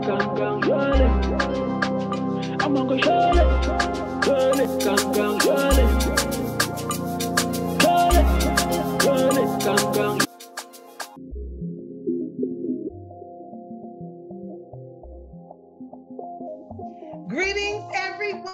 Greetings, everyone.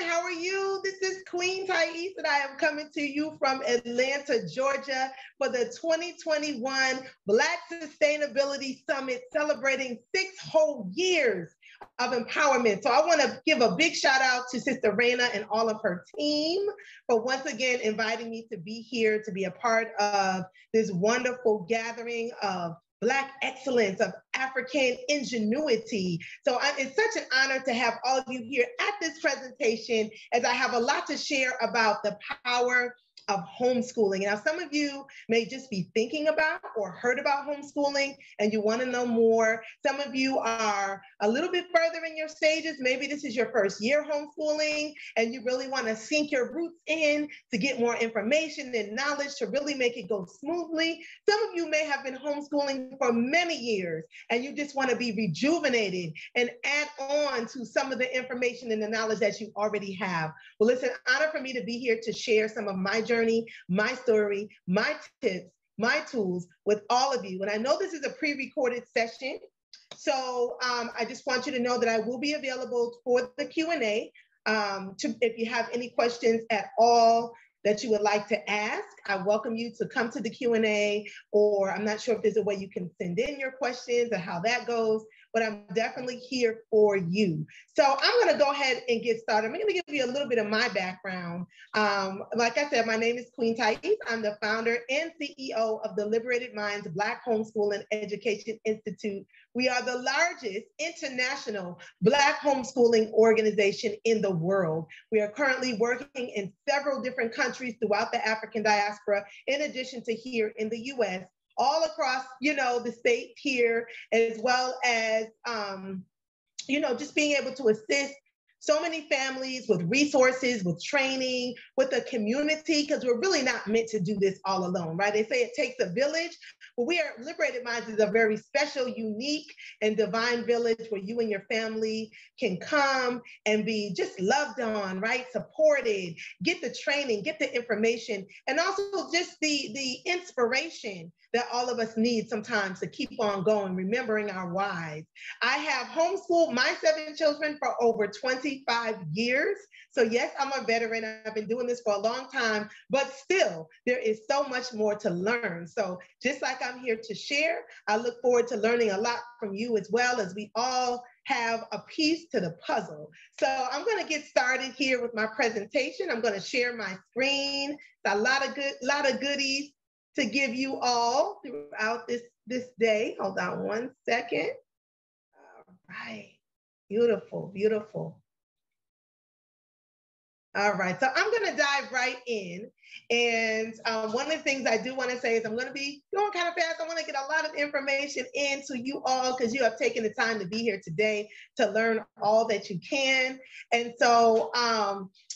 How are you? This is Queen Taese, and I am coming to you from Atlanta, Georgia, for the 2021 Black Sustainability Summit, celebrating 6 whole years of empowerment. So I want to give a big shout out to Sister Raina and all of her team for once again inviting me to be here to be a part of this wonderful gathering of Black excellence, of African ingenuity. So it's such an honor to have all of you here at this presentation, as I have a lot to share about the power of homeschooling. Now, some of you may just be thinking about or heard about homeschooling and you want to know more. Some of you are a little bit further in your stages. Maybe this is your first year homeschooling and you really want to sink your roots in to get more information and knowledge to really make it go smoothly. Some of you may have been homeschooling for many years and you just want to be rejuvenated and add on to some of the information and the knowledge that you already have. Well, it's an honor for me to be here to share some of my journey, my story, my tips, my tools with all of you. And I know this is a pre-recorded session, so I just want you to know that I will be available for the Q&A. If you have any questions at all that you would like to ask, I welcome you to come to the Q&A, or I'm not sure if there's a way you can send in your questions or how that goes, but I'm definitely here for you. So I'm gonna go ahead and get started. I'm gonna give you a little bit of my background. Like I said, my name is Queen Taese. I'm the founder and CEO of the Liberated Minds Black Homeschooling Education Institute. We are the largest international Black homeschooling organization in the world. We are currently working in several different countries throughout the African diaspora, in addition to here in the US, all across, the state here, as well as, just being able to assist so many families with resources, with training, with the community, because we're really not meant to do this all alone, right? They say it takes a village, but we are Liberated Minds is a very special, unique, and divine village where you and your family can come and be just loved on, right? Supported, get the training, get the information, and also just the inspiration that all of us need sometimes to keep on going, remembering our whys. I have homeschooled my 7 children for over 25 years. So yes, I'm a veteran. I've been doing this for a long time, but still there is so much more to learn. So just like I'm here to share, I look forward to learning a lot from you as well, as we all have a piece to the puzzle. So I'm gonna get started here with my presentation. I'm gonna share my screen. A lot of goodies to give you all throughout this day. Hold on one second. All right, beautiful, beautiful. All right, so I'm gonna dive right in. And one of the things I do wanna say is I'm gonna be going kind of fast. I wanna get a lot of information into you all because you have taken the time to be here today to learn all that you can. And so,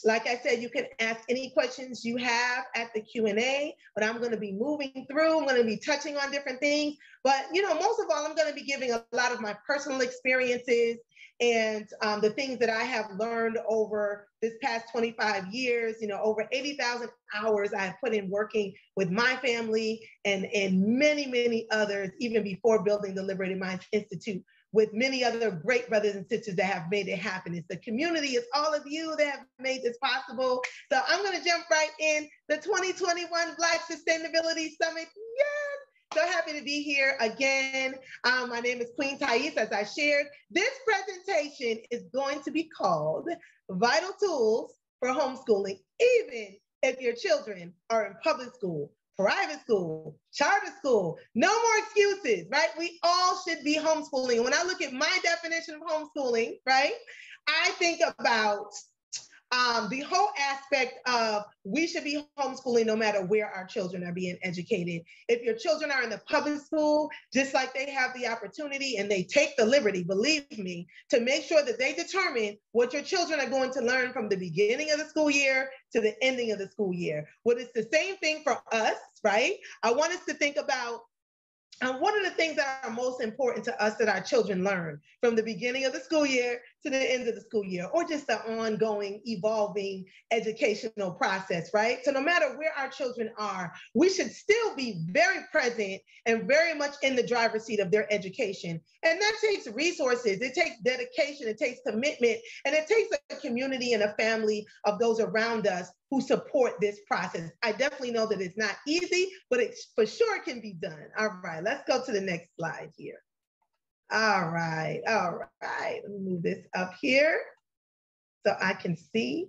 like I said, you can ask any questions you have at the Q&A, but I'm gonna be moving through, I'm gonna be touching on different things. But most of all, I'm gonna be giving a lot of my personal experiences and the things that I have learned over this past 25 years, over 80,000 hours I have put in working with my family and many, many others, even before building the Liberated Minds Institute, with many other great brothers and sisters that have made it happen. It's the community, it's all of you that have made this possible. So I'm gonna jump right in. The 2021 Black Sustainability Summit, yes! So happy to be here again. My name is Queen Taese, as I shared. This presentation is going to be called Vital Tools for Homeschooling, even if your children are in public school, private school, charter school. No more excuses, right? We all should be homeschooling. When I look at my definition of homeschooling, right, I think about the whole aspect of we should be homeschooling no matter where our children are being educated. If your children are in the public school, just like they have the opportunity and they take the liberty, believe me, to make sure that they determine what your children are going to learn from the beginning of the school year to the ending of the school year. Well, it's the same thing for us, right? I want us to think about what are the things that are most important to us that our children learn from the beginning of the school year to the end of the school year, or just the ongoing, evolving educational process, right? So no matter where our children are, we should still be very present and very much in the driver's seat of their education. And that takes resources, it takes dedication, it takes commitment, and it takes a community and a family of those around us who support this process. I definitely know that it's not easy, but it for sure can be done. All right, let's go to the next slide here. All right. Let me move this up here so I can see.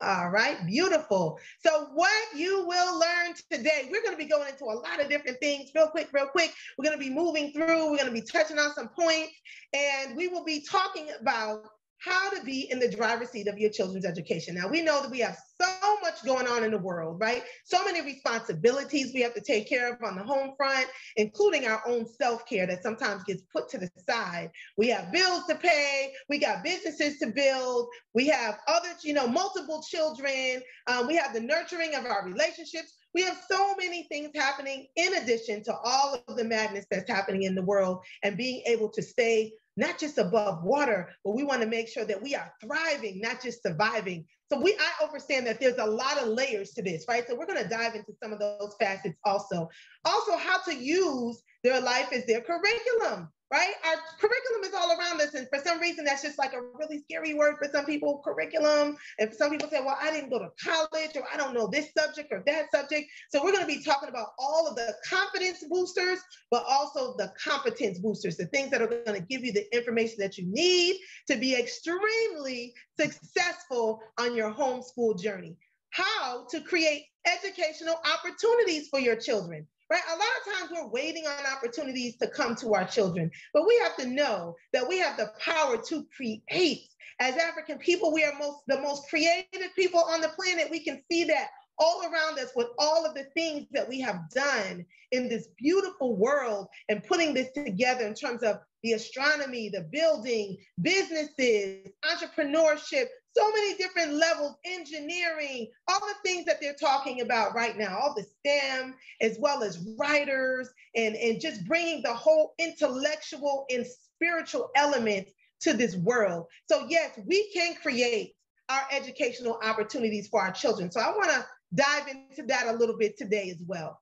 All right, beautiful. So what you will learn today, we're going to be going into a lot of different things real quick. We're going to be moving through, we're going to be touching on some points, and we will be talking about how to be in the driver's seat of your children's education. Now, we know that we have so much going on in the world, right? So many responsibilities we have to take care of on the home front, including our own self-care that sometimes gets put to the side. We have bills to pay, we got businesses to build, we have other, multiple children, we have the nurturing of our relationships. We have so many things happening in addition to all of the madness that's happening in the world, and being able to stay not just above water, but we want to make sure that we are thriving, not just surviving. So I understand that there's a lot of layers to this, right? So we're going to dive into some of those facets also. Also, how to use their life as their curriculum, right? Our curriculum is all around us. And for some reason, that's just like a really scary word for some people, curriculum. And some people say, well, I didn't go to college, or I don't know this subject or that subject. So we're going to be talking about all of the confidence boosters, but also the competence boosters, the things that are going to give you the information that you need to be extremely successful on your homeschool journey. How to create educational opportunities for your children. Right? A lot of times we're waiting on opportunities to come to our children, but we have to know that we have the power to create. As African people, we are the most creative people on the planet. We can see that all around us with all of the things that we have done in this beautiful world, and putting this together in terms of the astronomy, the building, businesses, entrepreneurship, so many different levels, engineering, all the things that they're talking about right now, all the STEM, as well as writers, and just bringing the whole intellectual and spiritual element to this world. So yes, we can create our educational opportunities for our children. So I want to dive into that a little bit today as well.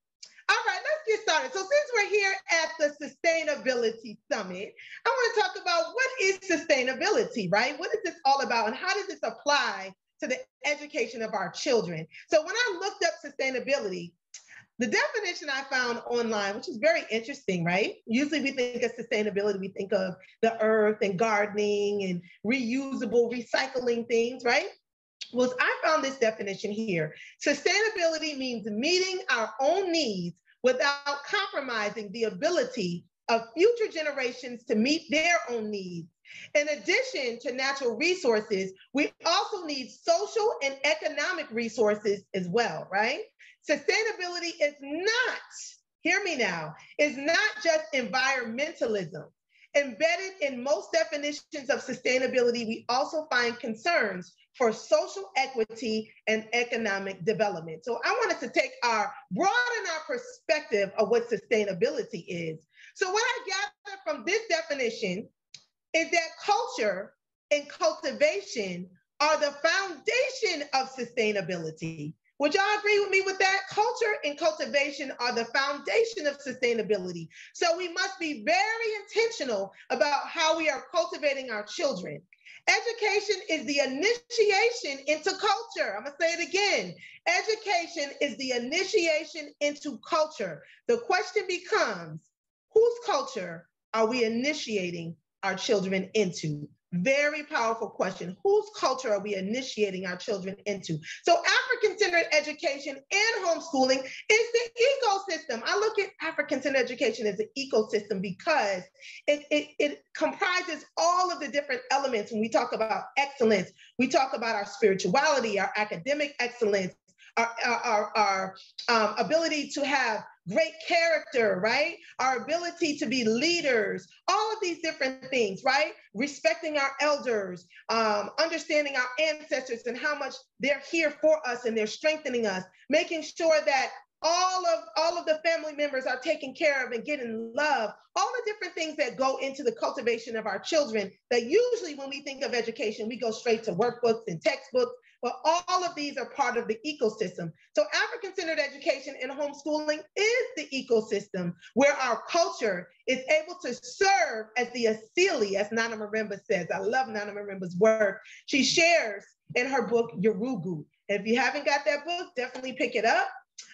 All right, let's get started. So since we're here at the Sustainability Summit, I want to talk about what is sustainability, right? What is this all about, and how does this apply to the education of our children? So when I looked up sustainability, the definition I found online, which is very interesting, right? Usually we think of sustainability, we think of the earth and gardening and reusable, recycling things, right? Well, I found this definition here. Sustainability means meeting our own needs without compromising the ability of future generations to meet their own needs. In addition to natural resources, we also need social and economic resources as well, right? Sustainability is not, hear me now, is not just environmentalism. Embedded in most definitions of sustainability, we also find concerns for social equity and economic development. So I wanted to broaden our perspective of what sustainability is. So what I gather from this definition is that culture and cultivation are the foundation of sustainability. Would y'all agree with me with that? Culture and cultivation are the foundation of sustainability. So we must be very intentional about how we are cultivating our children. Education is the initiation into culture. I'm gonna say it again. Education is the initiation into culture. The question becomes, whose culture are we initiating our children into? Very powerful question. Whose culture are we initiating our children into? So African-centered education and homeschooling is the ecosystem. I look at African-centered education as an ecosystem because it comprises all of the different elements. When we talk about excellence, we talk about our spirituality, our academic excellence, our ability to have great character, right? Our ability to be leaders, all of these different things, right? Respecting our elders, understanding our ancestors and how much they're here for us and they're strengthening us, making sure that all of the family members are taken care of and getting love, all the different things that go into the cultivation of our children, that usually when we think of education, we go straight to workbooks and textbooks, but all of these are part of the ecosystem. So African-centered education and homeschooling is the ecosystem where our culture is able to serve as the asili, as Nana Marimba says. I love Nana Marimba's work. She shares in her book, Yorugu. If you haven't got that book, definitely pick it up.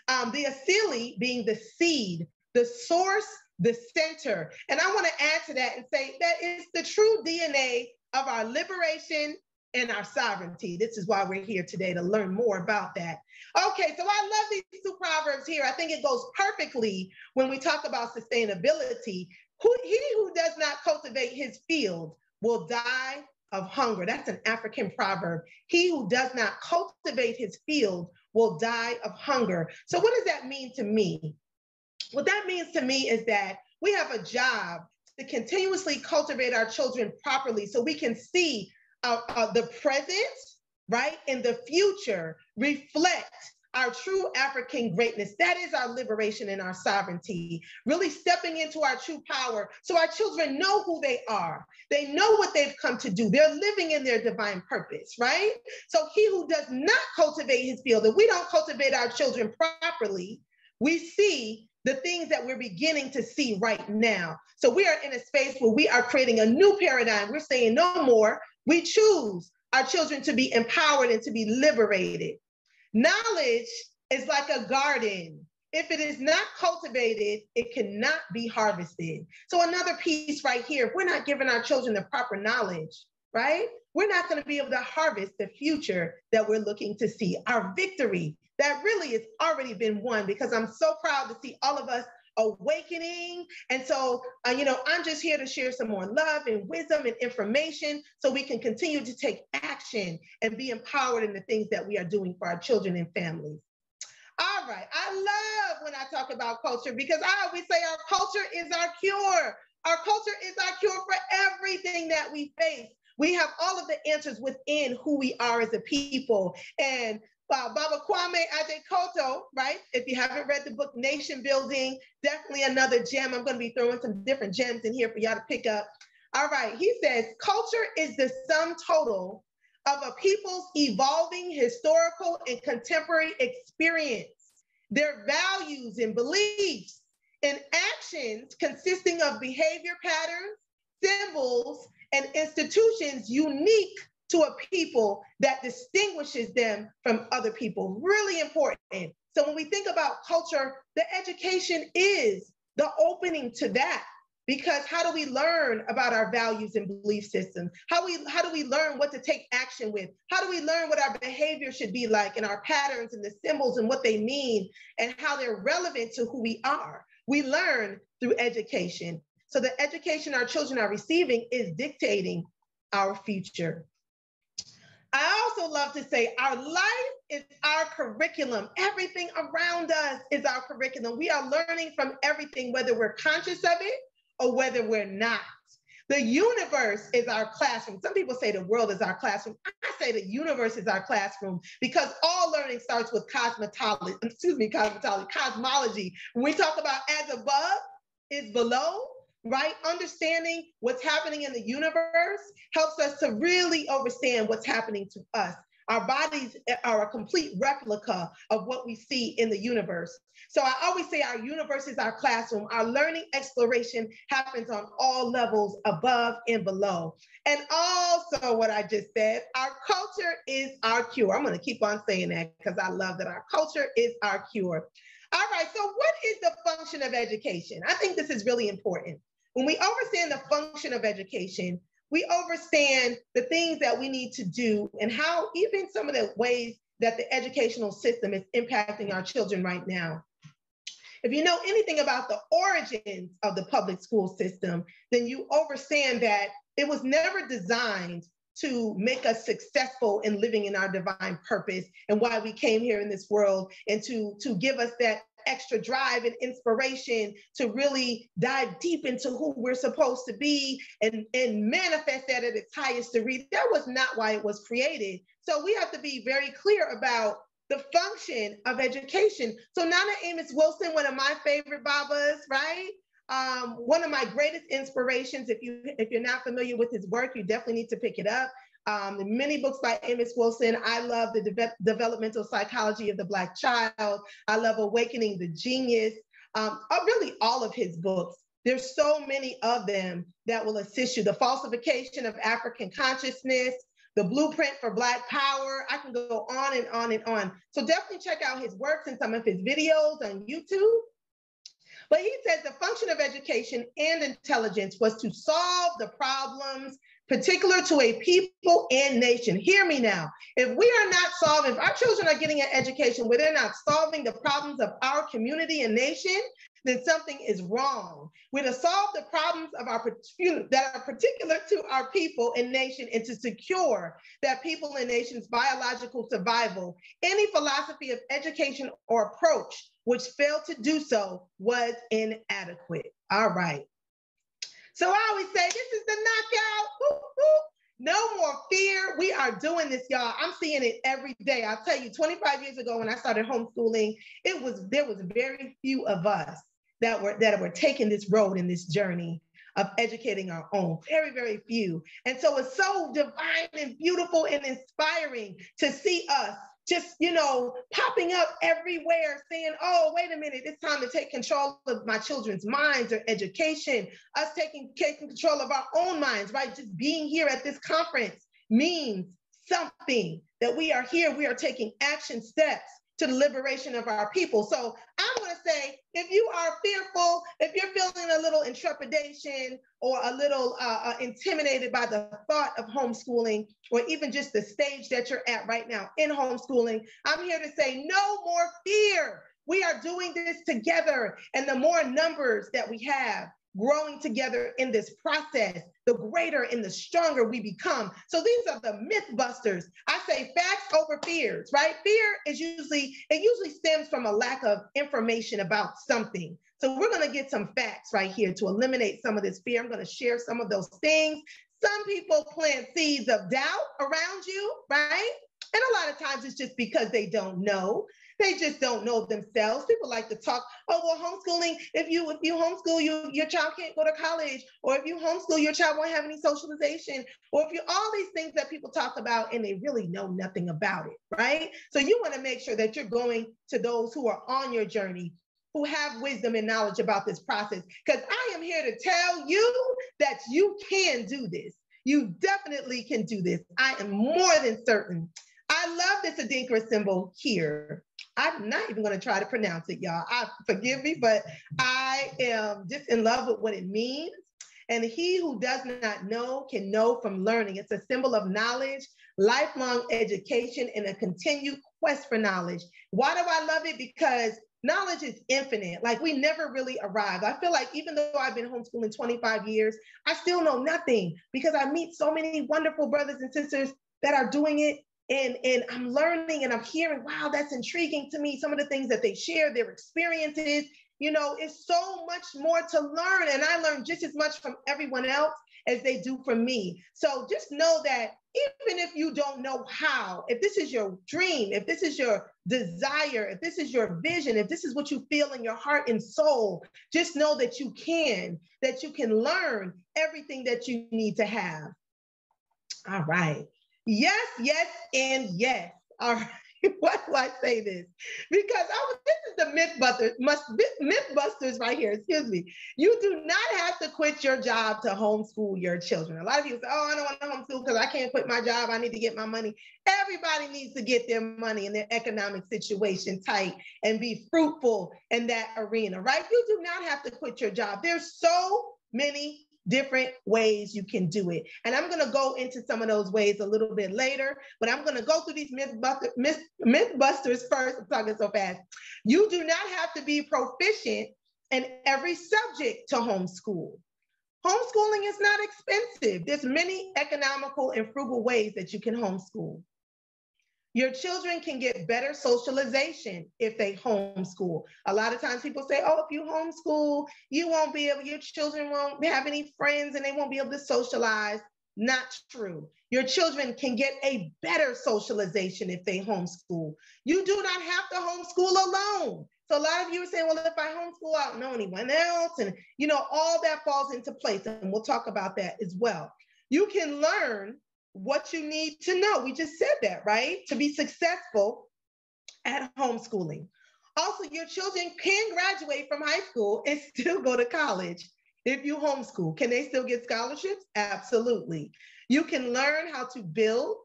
The asili being the seed, the source, the center. And I want to add to that and say that is the true DNA of our liberation and our sovereignty. This is why we're here today, to learn more about that. Okay, so I love these two proverbs here. I think it goes perfectly when we talk about sustainability. He who does not cultivate his field will die of hunger. That's an African proverb. He who does not cultivate his field will die of hunger. So what does that mean to me? What that means to me is that we have a job to continuously cultivate our children properly so we can see the present, right, and the future reflect our true African greatness. That is our liberation and our sovereignty, really stepping into our true power so our children know who they are. They know what they've come to do. They're living in their divine purpose, right? So he who does not cultivate his field, if we don't cultivate our children properly, we see the things that we're beginning to see right now. So we are in a space where we are creating a new paradigm. We're saying no more. We choose our children to be empowered and to be liberated. Knowledge is like a garden. If it is not cultivated, it cannot be harvested. So another piece right here, if we're not giving our children the proper knowledge, right? We're not going to be able to harvest the future that we're looking to see, our victory that really has already been won, because I'm so proud to see all of us awakening. And so, I'm just here to share some more love and wisdom and information so we can continue to take action and be empowered in the things that we are doing for our children and families. All right, I love when I talk about culture, because I always say our culture is our cure. Our culture is our cure for everything that we face. We have all of the answers within who we are as a people. And Baba Kwame Adekoto, right? If you haven't read the book Nation Building, definitely another gem. I'm going to be throwing some different gems in here for y'all to pick up. All right, he says, culture is the sum total of a people's evolving historical and contemporary experience, their values and beliefs, and actions consisting of behavior patterns, symbols, and institutions unique to a people that distinguishes them from other people. Really important. So when we think about culture, the education is the opening to that, because how do we learn about our values and belief systems? How do we learn what to take action with? How do we learn what our behavior should be like, and our patterns and the symbols and what they mean and how they're relevant to who we are? We learn through education. So the education our children are receiving is dictating our future. I also love to say our life is our curriculum. Everything around us is our curriculum. We are learning from everything, whether we're conscious of it or whether we're not. The universe is our classroom. Some people say the world is our classroom. I say the universe is our classroom, because all learning starts with cosmology. When we talk about as above is below, right? Understanding what's happening in the universe helps us to really understand what's happening to us. Our bodies are a complete replica of what we see in the universe. So I always say our universe is our classroom. Our learning exploration happens on all levels, above and below. And also what I just said, our culture is our cure. I'm going to keep on saying that because I love that our culture is our cure. All right, so what is the function of education? I think this is really important. When we understand the function of education, we understand the things that we need to do and how even some of the ways that the educational system is impacting our children right now. If you know anything about the origins of the public school system, then you understand that it was never designed to make us successful in living in our divine purpose and why we came here in this world, and to give us that extra drive and inspiration to really dive deep into who we're supposed to be and manifest that at its highest degree. That was not why it was created. So we have to be very clear about the function of education. So Nana Amos Wilson, one of my favorite Babas, right? One of my greatest inspirations. If you're not familiar with his work, you definitely need to pick it up. Many books by Amos Wilson. I love the developmental psychology of the Black child. I love Awakening the Genius. Really all of his books. There's so many of them that will assist you. The Falsification of African Consciousness, The Blueprint for Black Power. I can go on and on and on. So definitely check out his works and some of his videos on YouTube. But he says the function of education and intelligence was to solve the problems particular to a people and nation. Hear me now. If we are not solving, if our children are getting an education where they're not solving the problems of our community and nation, then something is wrong. We're to solve the problems of that are particular to our people and nation, and to secure that people and nation's biological survival. Any philosophy of education or approach which failed to do so was inadequate. All right. So I always say, this is the knockout. Woo, woo. No more fear. We are doing this, y'all. I'm seeing it every day. I'll tell you, 25 years ago when I started homeschooling, there was very few of us that were taking this road and this journey of educating our own. Very, very few. And so it's so divine and beautiful and inspiring to see us just, popping up everywhere saying, oh, wait a minute, it's time to take control of my children's minds or education, us taking control of our own minds, right? Just being here at this conference means something, that we are here, we are taking action steps to the liberation of our people. So I'm going to say, if you are fearful, if you're feeling a little intrepidation or a little intimidated by the thought of homeschooling, or even just the stage that you're at right now in homeschooling, I'm here to say no more fear. We are doing this together. And the more numbers that we have growing together in this process, the greater and the stronger we become. So these are the myth busters. I say facts over fears, right? Fear is usually stems from a lack of information about something. So we're going to get some facts right here to eliminate some of this fear. I'm going to share some of those things. Some people plant seeds of doubt around you, right? And a lot of times it's just because they don't know. They just don't know themselves. People like to talk, oh, well, homeschooling, if you homeschool, your child can't go to college, or if you homeschool, your child won't have any socialization, or if all these things that people talk about and they really know nothing about it, right? So you want to make sure that you're going to those who are on your journey, who have wisdom and knowledge about this process, because I am here to tell you that you can do this. You definitely can do this. I am more than certain. I love this Adinkra symbol here. I'm not even going to try to pronounce it, y'all. Forgive me, but I am just in love with what it means. And he who does not know can know from learning. It's a symbol of knowledge, lifelong education, and a continued quest for knowledge. Why do I love it? Because knowledge is infinite. Like, we never really arrive. I feel like even though I've been homeschooling 25 years, I still know nothing, because I meet so many wonderful brothers and sisters that are doing it. And I'm learning and I'm hearing, wow, that's intriguing to me. Some of the things that they share, their experiences, it's so much more to learn. And I learn just as much from everyone else as they do from me. So just know that even if you don't know how, if this is your dream, if this is your desire, if this is your vision, if this is what you feel in your heart and soul, just know that you can learn everything that you need to have. All right. Yes, yes, and yes. All right. Why do I say this? Because this is the Mythbusters right here. Excuse me. You do not have to quit your job to homeschool your children. A lot of people say, oh, I don't want to homeschool because I can't quit my job. I need to get my money. Everybody needs to get their money and their economic situation tight and be fruitful in that arena, right? You do not have to quit your job. There's so many different ways you can do it. And I'm going to go into some of those ways a little bit later, but I'm going to go through these Mythbusters first. I'm talking so fast. You do not have to be proficient in every subject to homeschool. Homeschooling is not expensive. There's many economical and frugal ways that you can homeschool. Your children can get better socialization if they homeschool. A lot of times people say, oh, if you homeschool, your children won't have any friends and they won't be able to socialize. Not true. Your children can get a better socialization if they homeschool. You do not have to homeschool alone. So a lot of you are saying, well, if I homeschool, I don't know anyone else. And, you know, all that falls into place. And we'll talk about that as well. You can learn what you need to know. We just said that, right? To be successful at homeschooling. Also, your children can graduate from high school and still go to college. If you homeschool, can they still get scholarships? Absolutely. You can learn how to build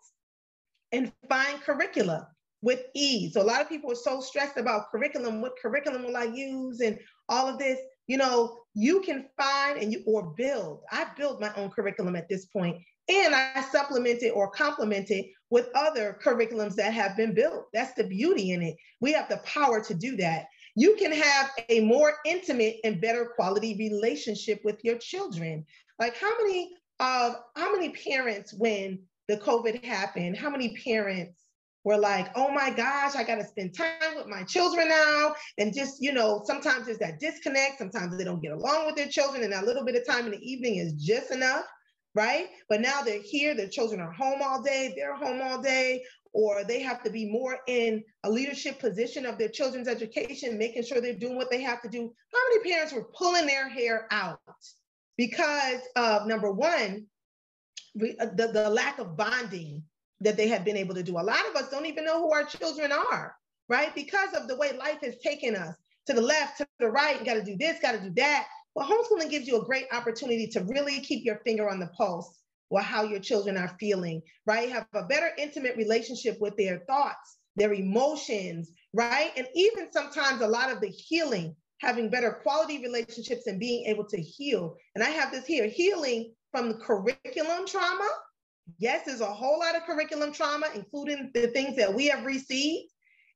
and find curricula with ease. So a lot of people are so stressed about curriculum. What curriculum will I use and all of this? You know, you can find and or build. I build my own curriculum at this point, and I supplement it or complement it with other curriculums that have been built. That's the beauty in it. We have the power to do that. You can have a more intimate and better quality relationship with your children. Like how many parents, when the COVID happened, how many parents were like, oh my gosh, I got to spend time with my children now. And just, you know, sometimes there's that disconnect. Sometimes they don't get along with their children, and that little bit of time in the evening is just enough, right? But now they're here, their children are home all day, they're home all day, or they have to be more in a leadership position of their children's education, making sure they're doing what they have to do. How many parents were pulling their hair out because of, number one, the lack of bonding that they have been able to do? A lot of us don't even know who our children are, right? Because of the way life has taken us to the left, to the right, you got to do this, got to do that. Well, homeschooling gives you a great opportunity to really keep your finger on the pulse or how your children are feeling, right? Have a better intimate relationship with their thoughts, their emotions, right? And even sometimes a lot of the healing, having better quality relationships and being able to heal. And I have this here, healing from the curriculum trauma. Yes, there's a whole lot of curriculum trauma, including the things that we have received,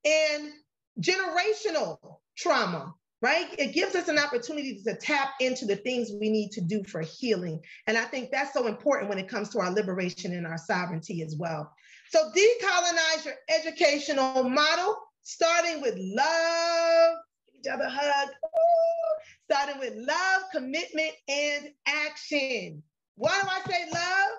and generational trauma, right? It gives us an opportunity to tap into the things we need to do for healing. And I think that's so important when it comes to our liberation and our sovereignty as well. So decolonize your educational model, starting with love, give each other a hug, starting with love, commitment, and action. Why do I say love?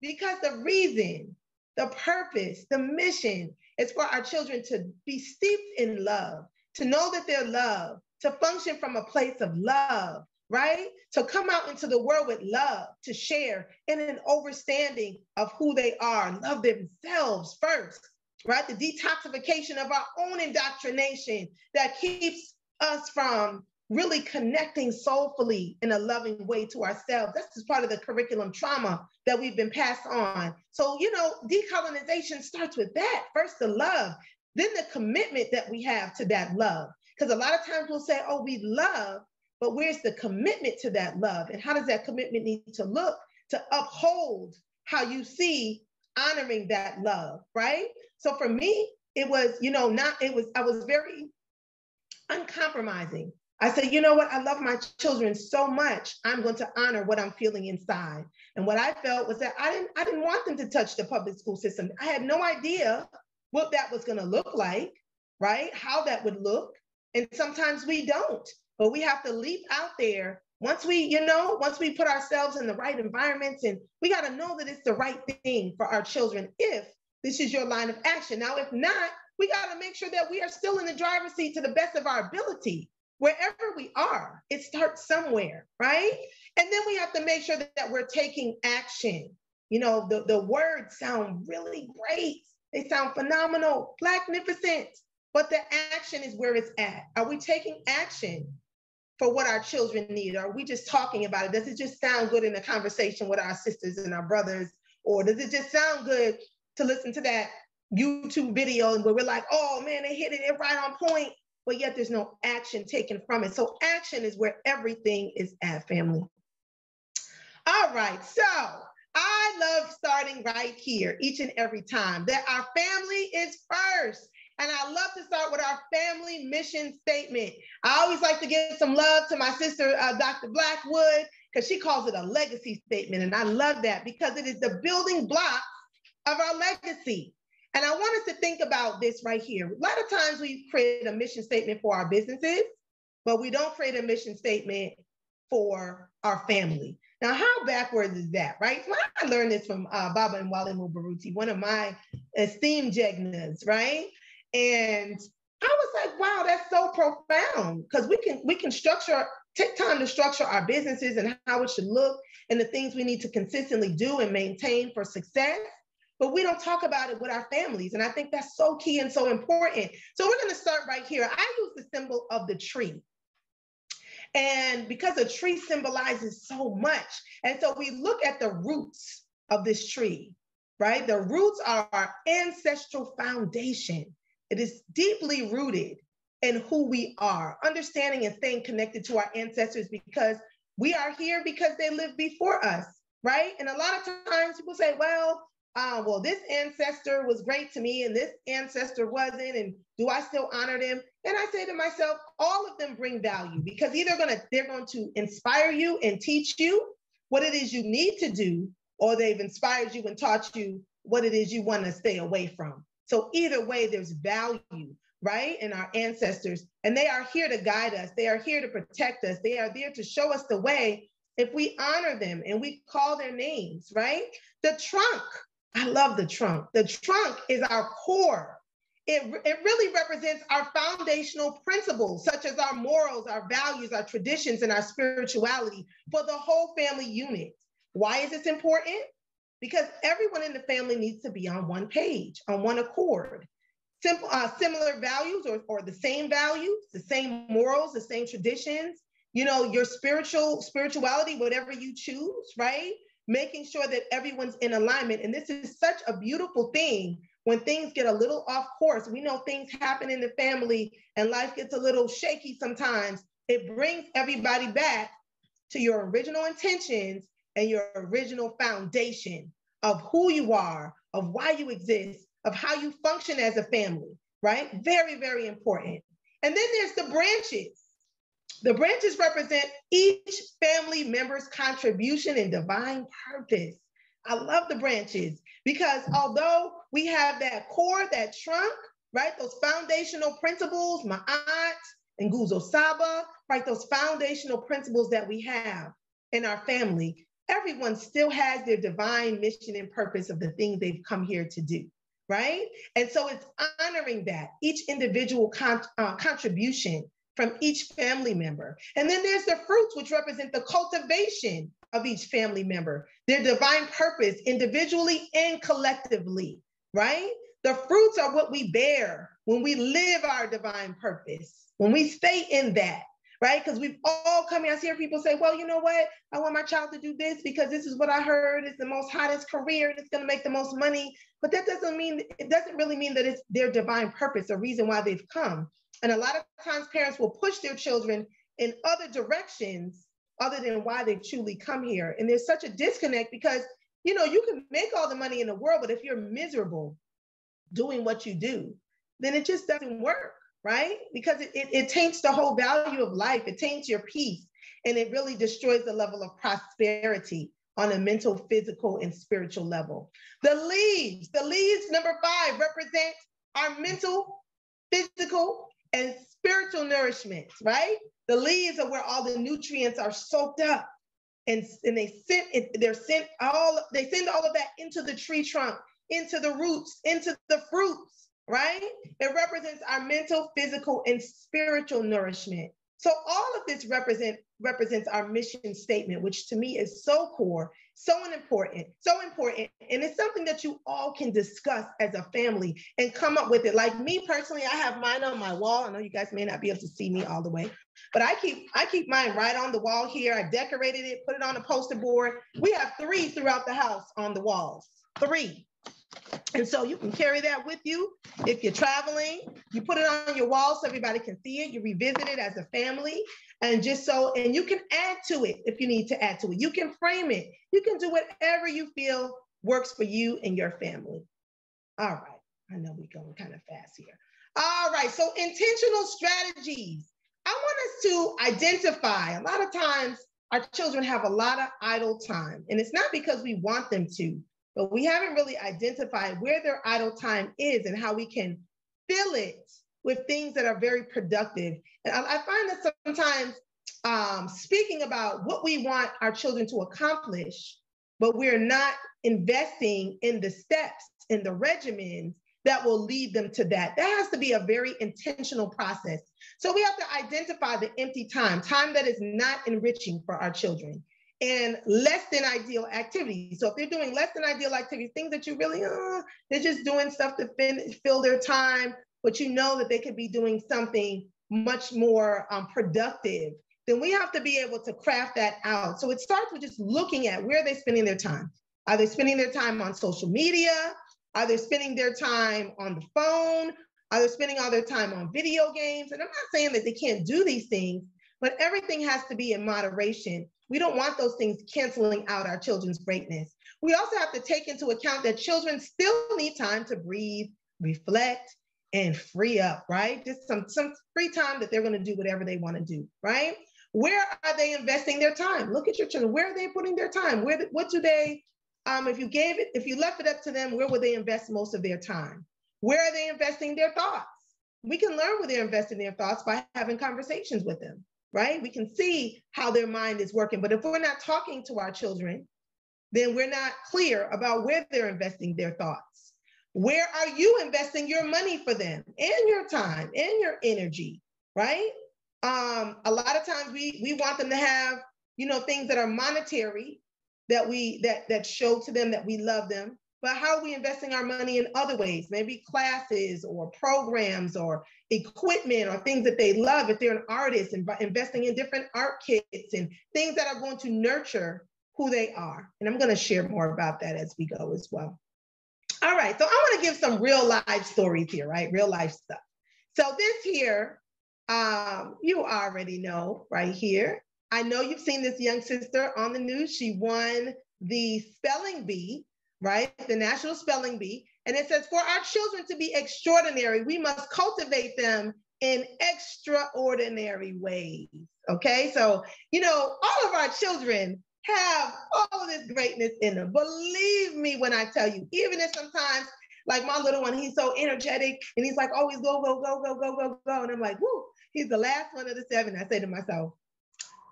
Because the reason, the purpose, the mission is for our children to be steeped in love, to know that they're loved, to function from a place of love, right? To come out into the world with love, to share in an understanding of who they are, love themselves first, right? The detoxification of our own indoctrination that keeps us from really connecting soulfully in a loving way to ourselves. That's just part of the curriculum trauma that we've been passed on. So, you know, decolonization starts with that. First, the love, then the commitment that we have to that love. Because a lot of times we'll say, oh, we love, but where's the commitment to that love? And how does that commitment need to look to uphold how you see honoring that love, right? So for me, it was, you know, I was very uncompromising. I said, you know what? I love my children so much. I'm going to honor what I'm feeling inside. And what I felt was that I didn't want them to touch the public school system. I had no idea what that was going to look like, right? How that would look. And sometimes we don't, but we have to leap out there once we put ourselves in the right environments, and we got to know that it's the right thing for our children if this is your line of action. Now, if not, we got to make sure that we are still in the driver's seat to the best of our ability. Wherever we are, it starts somewhere, right? And then we have to make sure that we're taking action. You know, the words sound really great. They sound phenomenal, Blacknificent. But the action is where it's at. Are we taking action for what our children need? Or are we just talking about it? Does it just sound good in a conversation with our sisters and our brothers? Or does it just sound good to listen to that YouTube video and where we're like, oh man, they hit it right on point, but yet there's no action taken from it. So action is where everything is at, family. All right, so I love starting right here each and every time, that our family is first. And I love to start with our family mission statement. I always like to give some love to my sister, Dr. Blackwood, because she calls it a legacy statement. And I love that because it is the building block of our legacy. And I want us to think about this right here. A lot of times we create a mission statement for our businesses, but we don't create a mission statement for our family. Now, how backwards is that, right? So I learned this from Baba and Wale Mubaruti, one of my esteemed jegnas, right? And I was like, wow, that's so profound, because we can take time to structure our businesses and how it should look and the things we need to consistently do and maintain for success. But we don't talk about it with our families. And I think that's so key and so important. So we're going to start right here. I use the symbol of the tree. And because a tree symbolizes so much. And so we look at the roots of this tree, right? The roots are our ancestral foundation. It is deeply rooted in who we are, understanding and staying connected to our ancestors, because we are here because they lived before us, right? And a lot of times people say, well, this ancestor was great to me and this ancestor wasn't, and do I still honor them? And I say to myself, all of them bring value, because either they're going to inspire you and teach you what it is you need to do, or they've inspired you and taught you what it is you want to stay away from. So either way, there's value, right, in our ancestors, and they are here to guide us. They are here to protect us. They are there to show us the way if we honor them and we call their names, right? The trunk. I love the trunk. The trunk is our core. It really represents our foundational principles, such as our morals, our values, our traditions, and our spirituality for the whole family unit. Why is this important? Because everyone in the family needs to be on one page, on one accord. Similar values or the same values, the same morals, the same traditions, your spirituality, whatever you choose, right? Making sure that everyone's in alignment. And this is such a beautiful thing when things get a little off course. We know things happen in the family and life gets a little shaky sometimes. It brings everybody back to your original intentions and your original foundation of who you are, of why you exist, of how you function as a family, right? Very, very important. And then there's the branches. The branches represent each family member's contribution and divine purpose. I love the branches because although we have that core, that trunk, right? Those foundational principles, Ma'at and Nguzo Saba, right? Those foundational principles that we have in our family, everyone still has their divine mission and purpose of the things they've come here to do, right? And so it's honoring that, each individual contribution from each family member. And then there's the fruits, which represent the cultivation of each family member, their divine purpose individually and collectively, right? The fruits are what we bear when we live our divine purpose, when we stay in that, right? Because we've all come here, I hear people say, well, you know what? I want my child to do this because this is what I heard. It's the most hottest career and it's going to make the most money. But that doesn't mean, it doesn't really mean that it's their divine purpose, a reason why they've come. And a lot of times parents will push their children in other directions other than why they've truly come here. And there's such a disconnect because, you can make all the money in the world, but if you're miserable doing what you do, then it just doesn't work, right? Because it taints the whole value of life. It taints your peace, and it really destroys the level of prosperity on a mental, physical, and spiritual level. The leaves, number 5, represent our mental, physical, and spiritual nourishment, right? The leaves are where all the nutrients are soaked up, and they send all of that into the tree trunk, into the roots, into the fruits, right? It represents our mental, physical, and spiritual nourishment. So all of this represents our mission statement, which to me is so core, so important. And it's something that you all can discuss as a family and come up with it. Like me personally, I have mine on my wall. I know you guys may not be able to see me all the way, but I keep mine right on the wall here. I decorated it, put it on a poster board. We have 3 throughout the house on the walls, 3. And so you can carry that with you. If you're traveling, you put it on your wall so everybody can see it. You revisit it as a family, and you can add to it if you need to add to it. You can frame it. You can do whatever you feel works for you and your family. All right. I know we're going kind of fast here. All right. So intentional strategies. I want us to identify, a lot of times our children have a lot of idle time, and it's not because we want them to, but we haven't really identified where their idle time is and how we can fill it with things that are very productive. And I find that sometimes speaking about what we want our children to accomplish, but we're not investing in the steps, in the regimens that will lead them to that. That has to be a very intentional process. So we have to identify the empty time that is not enriching for our children, and less than ideal activities. So if they're doing less than ideal activities, things that you really, they're just doing stuff to fill their time, but you know that they could be doing something much more productive, then we have to be able to craft that out. So it starts with just looking at where are they spending their time. Are they spending their time on social media? Are they spending their time on the phone? Are they spending all their time on video games? And I'm not saying that they can't do these things, but everything has to be in moderation. We don't want those things canceling out our children's greatness. We also have to take into account that children still need time to breathe, reflect, and free up, right? Just some free time that they're going to do whatever they want to do, right? Where are they investing their time? Look at your children. Where are they putting their time? What do they, if you left it up to them, where would they invest most of their time? Where are they investing their thoughts? We can learn where they're investing their thoughts by having conversations with them, right? We can see how their mind is working. But if we're not talking to our children, then we're not clear about where they're investing their thoughts. Where are you investing your money for them, and your time, and your energy, right? A lot of times we want them to have, things that are monetary, that show to them that we love them. But how are we investing our money in other ways? Maybe classes or programs or equipment or things that they love. If they're an artist, and investing in different art kits and things that are going to nurture who they are. And I'm going to share more about that as we go as well. All right, so I want to give some real life stories here, right? Real life stuff. So this here, you already know right here. I know you've seen this young sister on the news. She won the spelling bee, right? The National Spelling Bee. And it says, for our children to be extraordinary, we must cultivate them in extraordinary ways. Okay, so, all of our children have all of this greatness in them. Believe me when I tell you, even if sometimes, like my little one, he's so energetic and he's like, always go, go, go, go, go, go, go. And I'm like, whoo, he's the last one of the 7. I say to myself,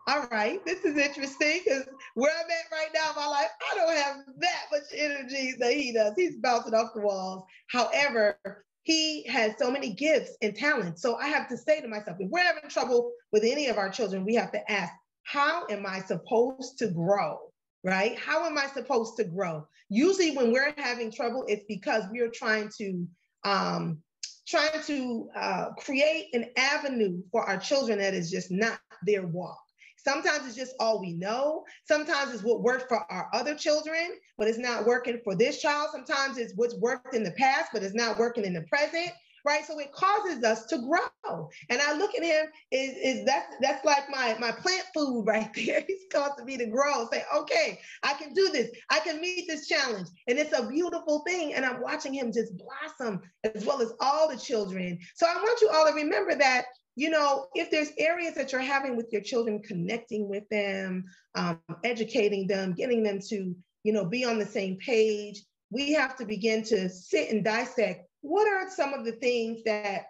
all right, this is interesting, because where I'm at right now in my life, I don't have that much energy that he does. He's bouncing off the walls. However, he has so many gifts and talents. So I have to say to myself, if we're having trouble with any of our children, we have to ask, how am I supposed to grow, right? How am I supposed to grow? Usually when we're having trouble, it's because we are trying to create an avenue for our children that is just not their walk. Sometimes it's just all we know. Sometimes it's what worked for our other children, but it's not working for this child. Sometimes it's what's worked in the past, but it's not working in the present, right? So it causes us to grow. And I look at him, that's like my plant food right there. He's causing me to grow, say, okay, I can do this. I can meet this challenge. And it's a beautiful thing. And I'm watching him just blossom, as well as all the children. So I want you all to remember that, if there's areas that you're having with your children, connecting with them, educating them, getting them to, be on the same page, we have to begin to sit and dissect what are some of the things that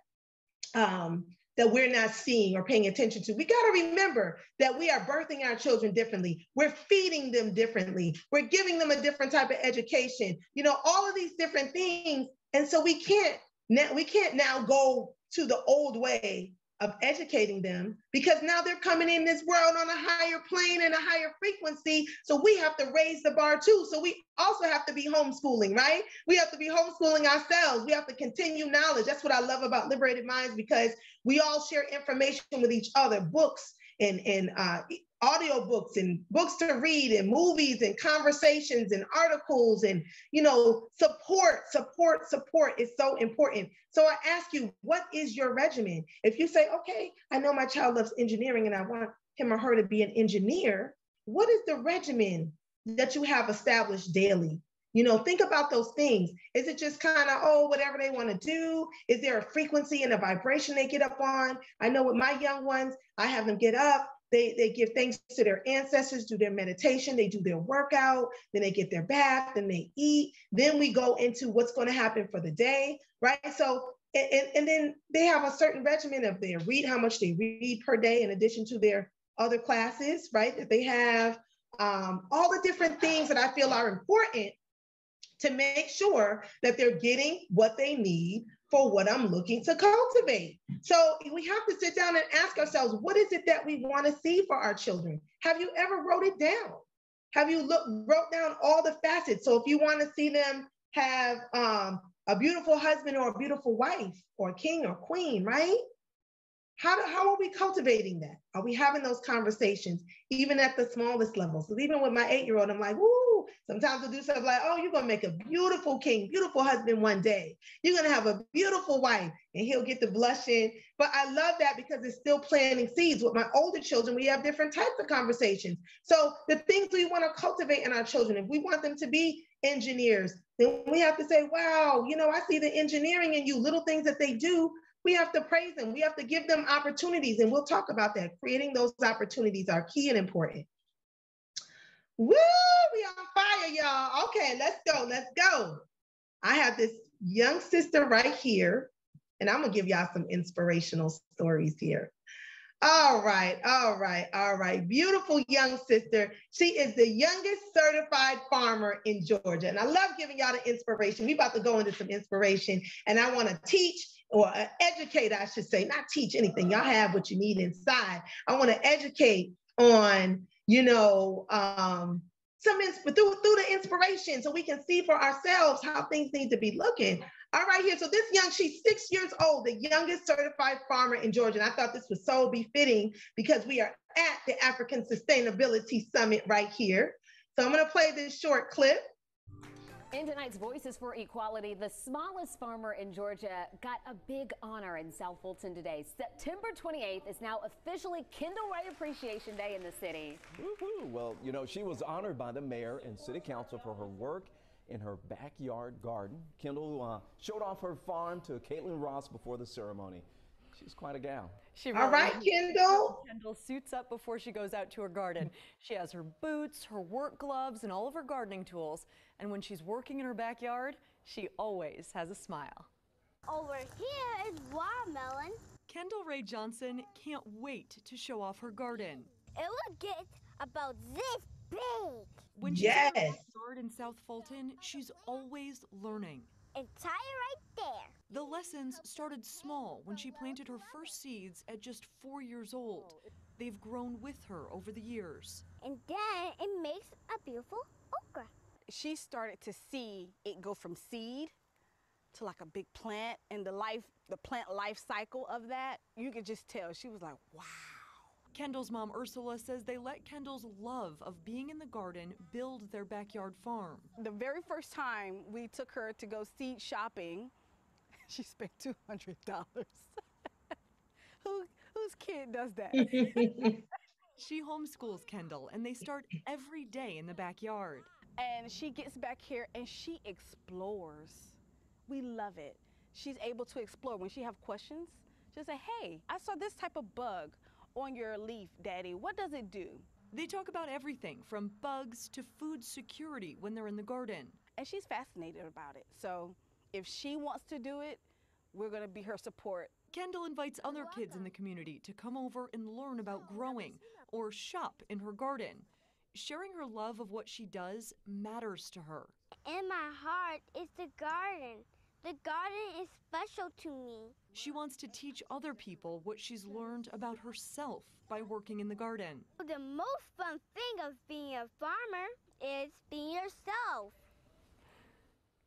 we're not seeing or paying attention to. We got to remember that we are birthing our children differently. We're feeding them differently. We're giving them a different type of education, all of these different things. And so we can't now go to the old way of educating them, because now they're coming in this world on a higher plane and a higher frequency. So we have to raise the bar too. So we also have to be homeschooling, right? We have to be homeschooling ourselves. We have to continue knowledge. That's what I love about Liberated Minds, because we all share information with each other, books and audio books and books to read and movies and conversations and articles and, support is so important. So I ask you, what is your regimen? If you say, okay, I know my child loves engineering and I want him or her to be an engineer, what is the regimen that you have established daily? Think about those things. Is it just kind of, whatever they want to do? Is there a frequency and a vibration they get up on? I know with my young ones, I have them get up. They give thanks to their ancestors, do their meditation, they do their workout, then they get their bath, then they eat. Then we go into what's going to happen for the day, right? So, and then they have a certain regimen of how much they read per day, in addition to their other classes, right? That they have all the different things that I feel are important to make sure that they're getting what they need for what I'm looking to cultivate. So we have to sit down and ask ourselves, what is it that we want to see for our children? Have you ever wrote it down? Have you wrote down all the facets? So if you want to see them have a beautiful husband or a beautiful wife or king or queen, right? How are we cultivating that? Are we having those conversations, even at the smallest levels? So even with my 8-year-old, I'm like, woo, sometimes we'll do stuff like, oh, you're going to make a beautiful king, beautiful husband one day. You're going to have a beautiful wife, and he'll get the blushing. But I love that because it's still planting seeds. With my older children, we have different types of conversations. So the things we want to cultivate in our children, if we want them to be engineers, then we have to say, wow, you know, I see the engineering in you, little things that they do. We have to praise them. We have to give them opportunities. And we'll talk about that. Creating those opportunities are key and important. Woo, we on fire, y'all. Okay, let's go. Let's go. I have this young sister right here, and I'm going to give y'all some inspirational stories here. All right, all right, all right. Beautiful young sister. She is the youngest certified farmer in Georgia. And I love giving y'all the inspiration. We about to go into some inspiration, and I want to teach or educate, I should say, not teach anything. Y'all have what you need inside. I want to educate on, you know, through the inspiration so we can see for ourselves how things need to be looking. All right, here. So she's 6 years old, the youngest certified farmer in Georgia. And I thought this was so befitting because we are at the African Sustainability Summit right here. So I'm going to play this short clip. In tonight's Voices for Equality, the smallest farmer in Georgia got a big honor in South Fulton today. September 28th is now officially Kendall Ray Appreciation Day in the city. Woo-hoo. Well, you know, she was honored by the mayor and city council for her work in her backyard garden. Kendall showed off her farm to Caitlin Ross before the ceremony. She's quite a gal. She really All right, Kendall. Kendall suits up before she goes out to her garden. She has her boots, her work gloves, and all of her gardening tools. And when she's working in her backyard, she always has a smile. Over here is watermelon. Kendall Ray Johnson can't wait to show off her garden. It will get about this big. When she's in her backyard in South Fulton, she's always learning. It's right there. The lessons started small when she planted her first seeds at just 4 years old. They've grown with her over the years. And then it makes a beautiful okra. She started to see it go from seed to like a big plant, and the plant life cycle of that, you could just tell. She was like, wow. Kendall's mom, Ursula, says they let Kendall's love of being in the garden build their backyard farm. The very first time we took her to go seed shopping, she spent $200. Whose kid does that? She homeschools Kendall, and they start every day in the backyard. And she gets back here and she explores. We love it. She's able to explore. When she have questions, she'll say, hey, I saw this type of bug on your leaf, Daddy. What does it do? They talk about everything from bugs to food security when they're in the garden. And she's fascinated about it. So if she wants to do it, we're going to be her support. Kendall invites other kids in the community to come over and learn about growing or shop in her garden. Sharing her love of what she does matters to her. In my heart is the garden. The garden is special to me. She wants to teach other people what she's learned about herself by working in the garden. The most fun thing of being a farmer is being yourself.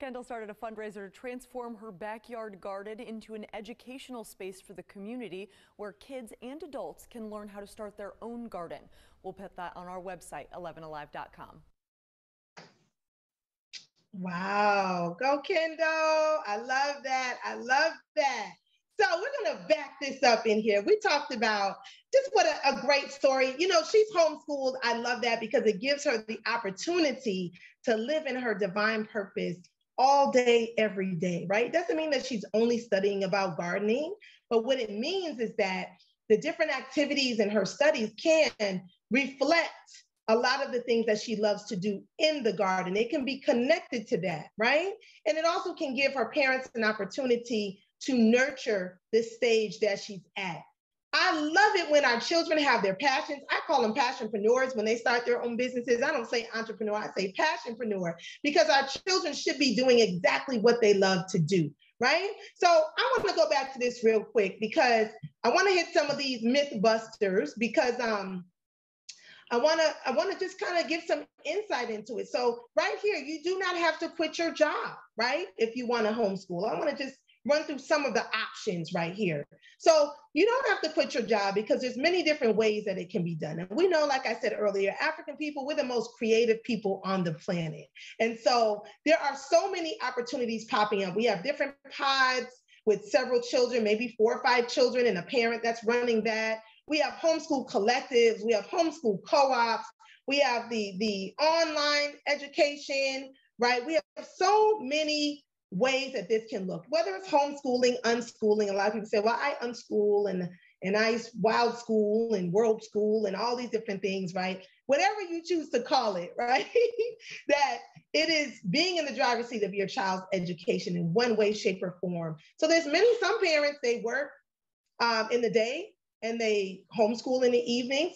Kendall started a fundraiser to transform her backyard garden into an educational space for the community where kids and adults can learn how to start their own garden. We'll put that on our website, 11alive.com. Wow, go Kendall. I love that. I love that. So we're going to back this up in here. We talked about just what a great story. You know, she's homeschooled. I love that because it gives her the opportunity to live in her divine purpose all day, every day, right? It doesn't mean that she's only studying about gardening, but what it means is that the different activities in her studies can reflect a lot of the things that she loves to do in the garden. It can be connected to that, right? And it also can give her parents an opportunity to nurture this stage that she's at. I love it when our children have their passions. I call them passionpreneurs when they start their own businesses. I don't say entrepreneur, I say passionpreneur, because our children should be doing exactly what they love to do, right? So I want to go back to this real quick because I want to hit some of these myth busters because I want to just kind of give some insight into it. So right here, you do not have to quit your job, right? If you want to homeschool. I want to just run through some of the options right here. So you don't have to quit your job because there's many different ways that it can be done. And we know, like I said earlier, African people, we're the most creative people on the planet. And so there are so many opportunities popping up. We have different pods with several children, maybe 4 or 5 children and a parent that's running that. We have homeschool collectives, we have homeschool co-ops, we have the online education, right? We have so many ways that this can look, whether it's homeschooling, unschooling. A lot of people say, well, I unschool and I wild school and world school and all these different things, right? Whatever you choose to call it, right? That it is being in the driver's seat of your child's education in one way, shape, or form. So some parents, they work in the day and they homeschool in the evening.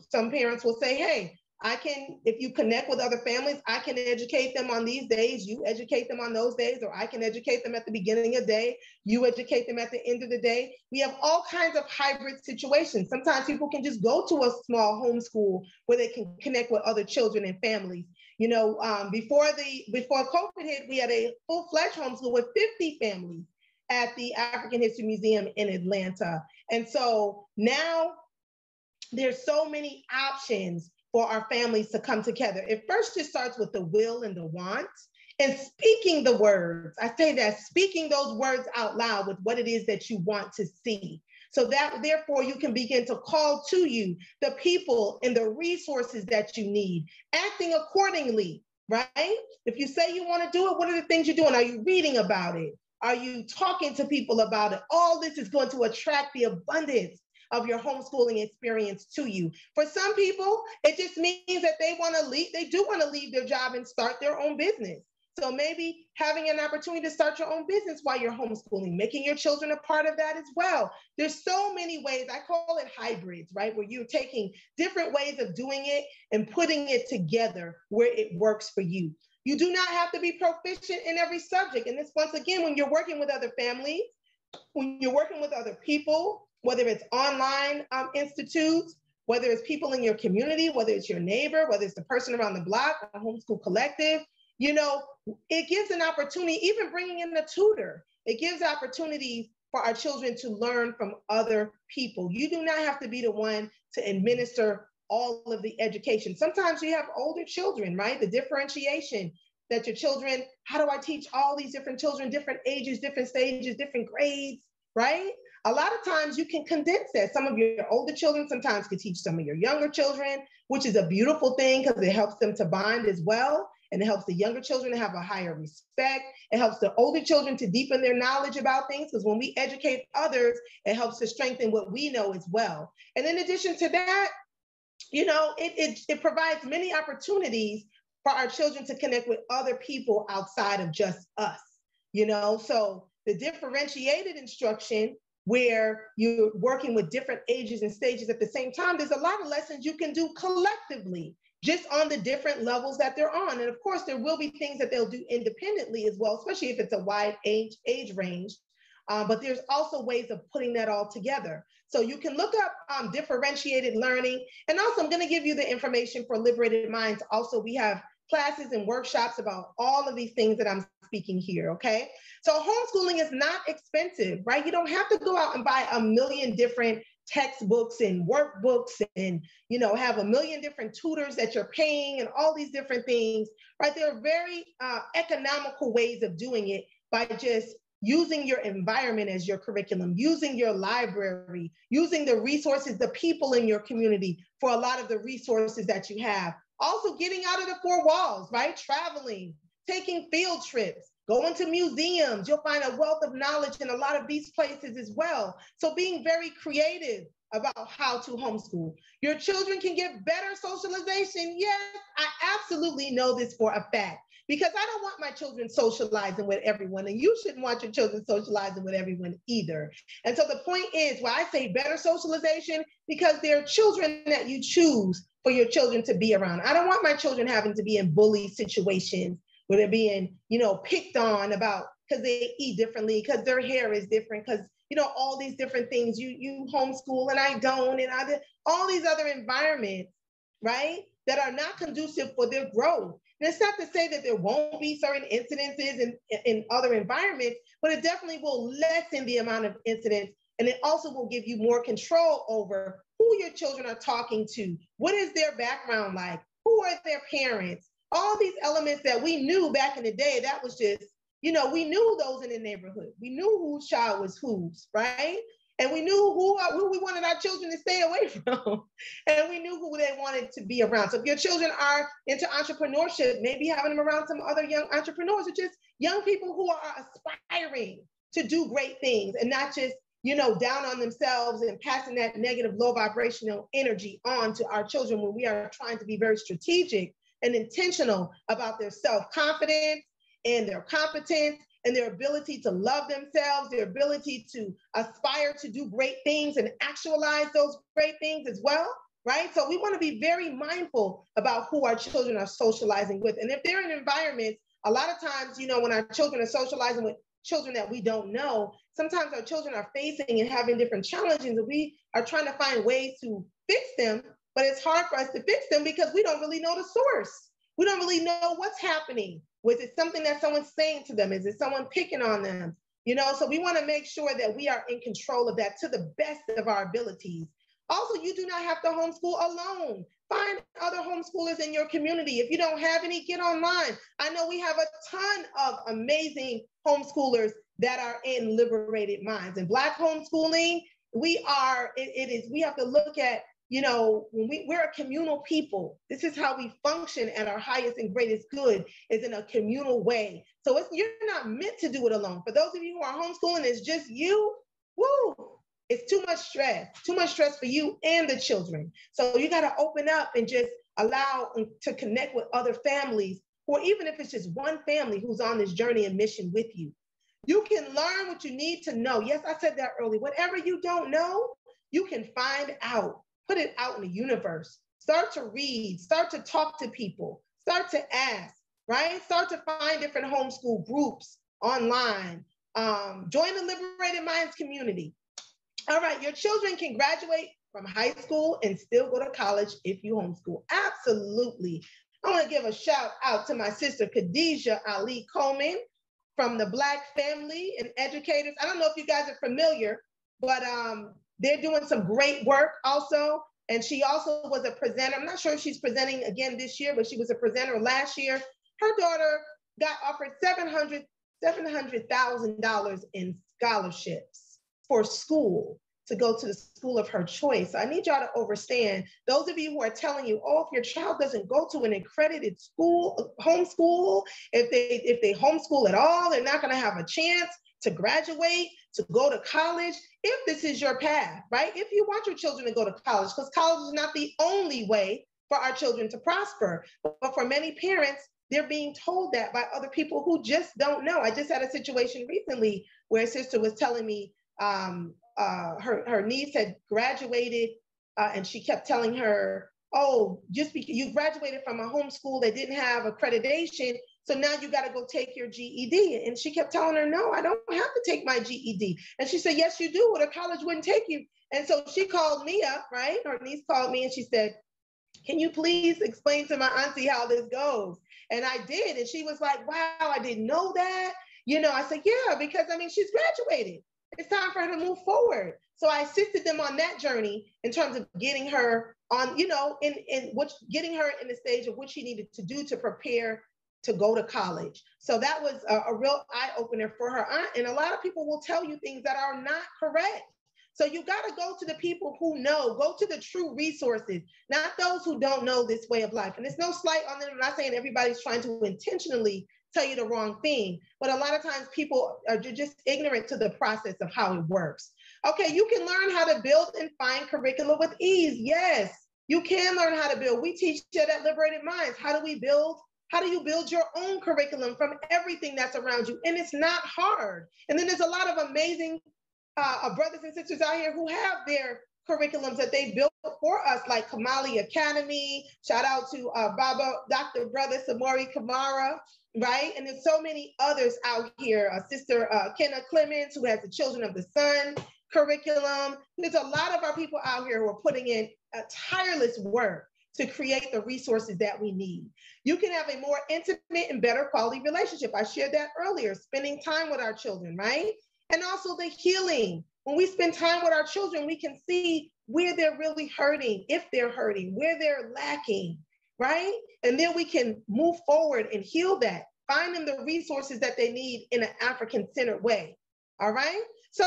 Some parents will say, hey, if you connect with other families, I can educate them on these days, you educate them on those days, or I can educate them at the beginning of the day, you educate them at the end of the day. We have all kinds of hybrid situations. Sometimes people can just go to a small homeschool where they can connect with other children and families. You know, before COVID hit, we had a full-fledged homeschool with 50 families at the African History Museum in Atlanta. And so now there's so many options for our families to come together. It first just starts with the will and the want and speaking the words. I say that, speaking those words out loud with what it is that you want to see. So that therefore you can begin to call to you the people and the resources that you need, acting accordingly, right? If you say you want to do it, what are the things you're doing? Are you reading about it? Are you talking to people about it? All this is going to attract the abundance of your homeschooling experience to you. For some people, it just means that they do want to leave their job and start their own business. So maybe having an opportunity to start your own business while you're homeschooling, making your children a part of that as well. There's so many ways, I call it hybrids, right? Where you're taking different ways of doing it and putting it together where it works for you. You do not have to be proficient in every subject. And this, once again, when you're working with other families, when you're working with other people, whether it's online institutes, whether it's people in your community, whether it's your neighbor, whether it's the person around the block, a homeschool collective, you know, it gives an opportunity, even bringing in a tutor, it gives opportunities for our children to learn from other people. You do not have to be the one to administer all of the education. Sometimes you have older children, right? The differentiation that your children, how do I teach all these different children, different ages, different stages, different grades, right? A lot of times you can condense that. Some of your older children sometimes can teach some of your younger children, which is a beautiful thing because it helps them to bond as well. And it helps the younger children to have a higher respect. It helps the older children to deepen their knowledge about things, because when we educate others, it helps to strengthen what we know as well. And in addition to that, you know, it provides many opportunities for our children to connect with other people outside of just us, you know? So the differentiated instruction, where you're working with different ages and stages at the same time, there's a lot of lessons you can do collectively, just on the different levels that they're on. And of course, there will be things that they'll do independently as well, especially if it's a wide age range. But there's also ways of putting that all together. So you can look up differentiated learning. And also, I'm going to give you the information for Liberated Minds. Also, we have classes and workshops about all of these things that I'm speaking here, okay? So homeschooling is not expensive, right? You don't have to go out and buy a million different textbooks and workbooks and, you know, have a million different tutors that you're paying and all these different things, right? There are very economical ways of doing it by just using your environment as your curriculum, using your library, using the resources, the people in your community for a lot of the resources that you have. Also getting out of the 4 walls, right? Traveling, taking field trips, going to museums. You'll find a wealth of knowledge in a lot of these places as well. So being very creative about how to homeschool. Your children can get better socialization. Yes, I absolutely know this for a fact. because I don't want my children socializing with everyone, and you shouldn't want your children socializing with everyone either. And so the point is, why I say better socialization, because there are children that you choose for your children to be around. I don't want my children having to be in bully situations where they're being, picked on about because they eat differently, because their hair is different, because all these different things. You homeschool and I don't, and all these other environments, right, that are not conducive for their growth. And it's not to say that there won't be certain incidences in other environments, but it definitely will lessen the amount of incidents. And it also will give you more control over who your children are talking to. What is their background like? Who are their parents? All these elements that we knew back in the day, that was just, we knew those in the neighborhood. We knew whose child was whose, right? And we knew who we wanted our children to stay away from. And we knew who they wanted to be around. So if your children are into entrepreneurship, maybe having them around some other young entrepreneurs, or just young people who are aspiring to do great things and not just, down on themselves and passing that negative, low vibrational energy on to our children when we are trying to be very strategic and intentional about their self-confidence and their competence and their ability to love themselves, their ability to aspire to do great things and actualize those great things as well, right? So we want to be very mindful about who our children are socializing with. And if they're in environments, a lot of times, when our children are socializing with children that we don't know, sometimes our children are facing and having different challenges, and we are trying to find ways to fix them, but it's hard for us to fix them because we don't really know the source. We don't really know what's happening. Was it something that someone's saying to them? Is it someone picking on them? So we want to make sure that we are in control of that to the best of our abilities. Also, you do not have to homeschool alone. Find other homeschoolers in your community. If you don't have any, get online. I know we have a ton of amazing homeschoolers that are in Liberated Minds. And Black homeschooling, we have to look at, when we're a communal people. This is how we function at our highest and greatest good, is in a communal way. So you're not meant to do it alone. For those of you who are homeschooling, it's just you, it's too much stress for you and the children. So you got to open up and just allow to connect with other families, or even if it's just one family who's on this journey and mission with you. You can learn what you need to know. Yes, I said that earlier. Whatever you don't know, you can find out. Put it out in the universe. Start to read, start to talk to people, start to ask, right? Start to find different homeschool groups online. Join the Liberated Minds community. All right, your children can graduate from high school and still go to college if you homeschool. Absolutely. I want to give a shout out to my sister, Khadijah Ali Coleman from the Black Family and Educators. I don't know if you guys are familiar, but they're doing some great work also. And she also was a presenter. I'm not sure if she's presenting again this year, but she was a presenter last year. Her daughter got offered $700,000 in scholarships for school to go to the school of her choice. So I need y'all to understand, those of you who are telling you, if your child doesn't go to an accredited school, homeschool, if they homeschool at all, they're not gonna have a chance to graduate, to go to college, if this is your path, right? If you want your children to go to college, because college is not the only way for our children to prosper. But for many parents, they're being told that by other people who just don't know. I just had a situation recently where a sister was telling me her niece had graduated and she kept telling her, just because you graduated from a homeschool that didn't have accreditation, so now you got to go take your GED. And she kept telling her, no, I don't have to take my GED. And she said, yes, you do, or the college wouldn't take you. And so she called me up, right? Her niece called me and she said, can you please explain to my auntie how this goes? And I did. And she was like, wow, I didn't know that. I said, yeah, because she's graduated. It's time for her to move forward. So I assisted them on that journey in terms of getting her on, getting her in the stage of what she needed to do to prepare to go to college. So that was a real eye-opener for her aunt. And a lot of people will tell you things that are not correct. So you got to go to the people who know, go to the true resources, not those who don't know this way of life. And it's no slight on them. I'm not saying everybody's trying to intentionally tell you the wrong thing, but a lot of times people are just ignorant to the process of how it works. Okay, you can learn how to build and find curricula with ease. Yes, you can learn how to build. We teach it at Liberated Minds. How do we build? How do you build your own curriculum from everything that's around you? And it's not hard. And then there's a lot of amazing brothers and sisters out here who have their curriculums that they built for us, like Kamali Academy. Shout out to Dr. Brother Samori Kamara, right? And there's so many others out here. Sister Kenna Clemens, who has the Children of the Sun curriculum. There's a lot of our people out here who are putting in a tireless work to create the resources that we need. You can have a more intimate and better quality relationship. I shared that earlier, spending time with our children, right? And also the healing. When we spend time with our children, we can see where they're really hurting, if they're hurting, where they're lacking, right? And then we can move forward and heal that, find them the resources that they need in an African-centered way, all right? So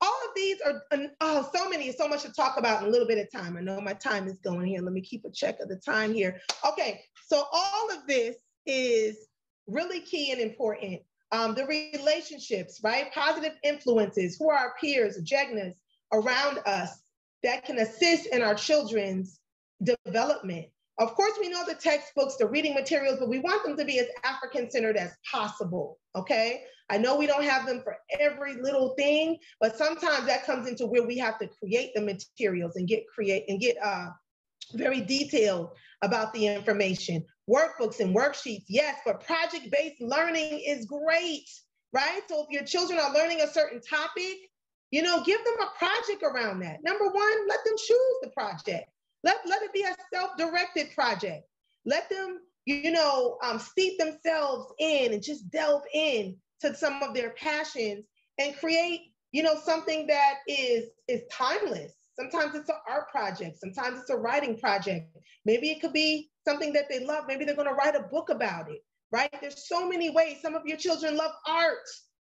all of these are, so much to talk about in a little bit of time. I know my time is going here. Let me keep a check of the time here. Okay, so all of this is really key and important. The relationships, right? Positive influences, who are our peers, jegnas around us that can assist in our children's development. Of course, we know the textbooks, the reading materials, but we want them to be as African-centered as possible, okay? I know we don't have them for every little thing, but sometimes that comes into where we have to create the materials and get very detailed about the information. Workbooks and worksheets, yes, but project-based learning is great, right? So if your children are learning a certain topic, give them a project around that. Number one, let them choose the project. Let it be a self-directed project. Let them, steep themselves in and just delve in to some of their passions and create, something that is timeless. Sometimes it's an art project. Sometimes it's a writing project. Maybe it could be something that they love. Maybe they're going to write a book about it, right? There's so many ways. Some of your children love art.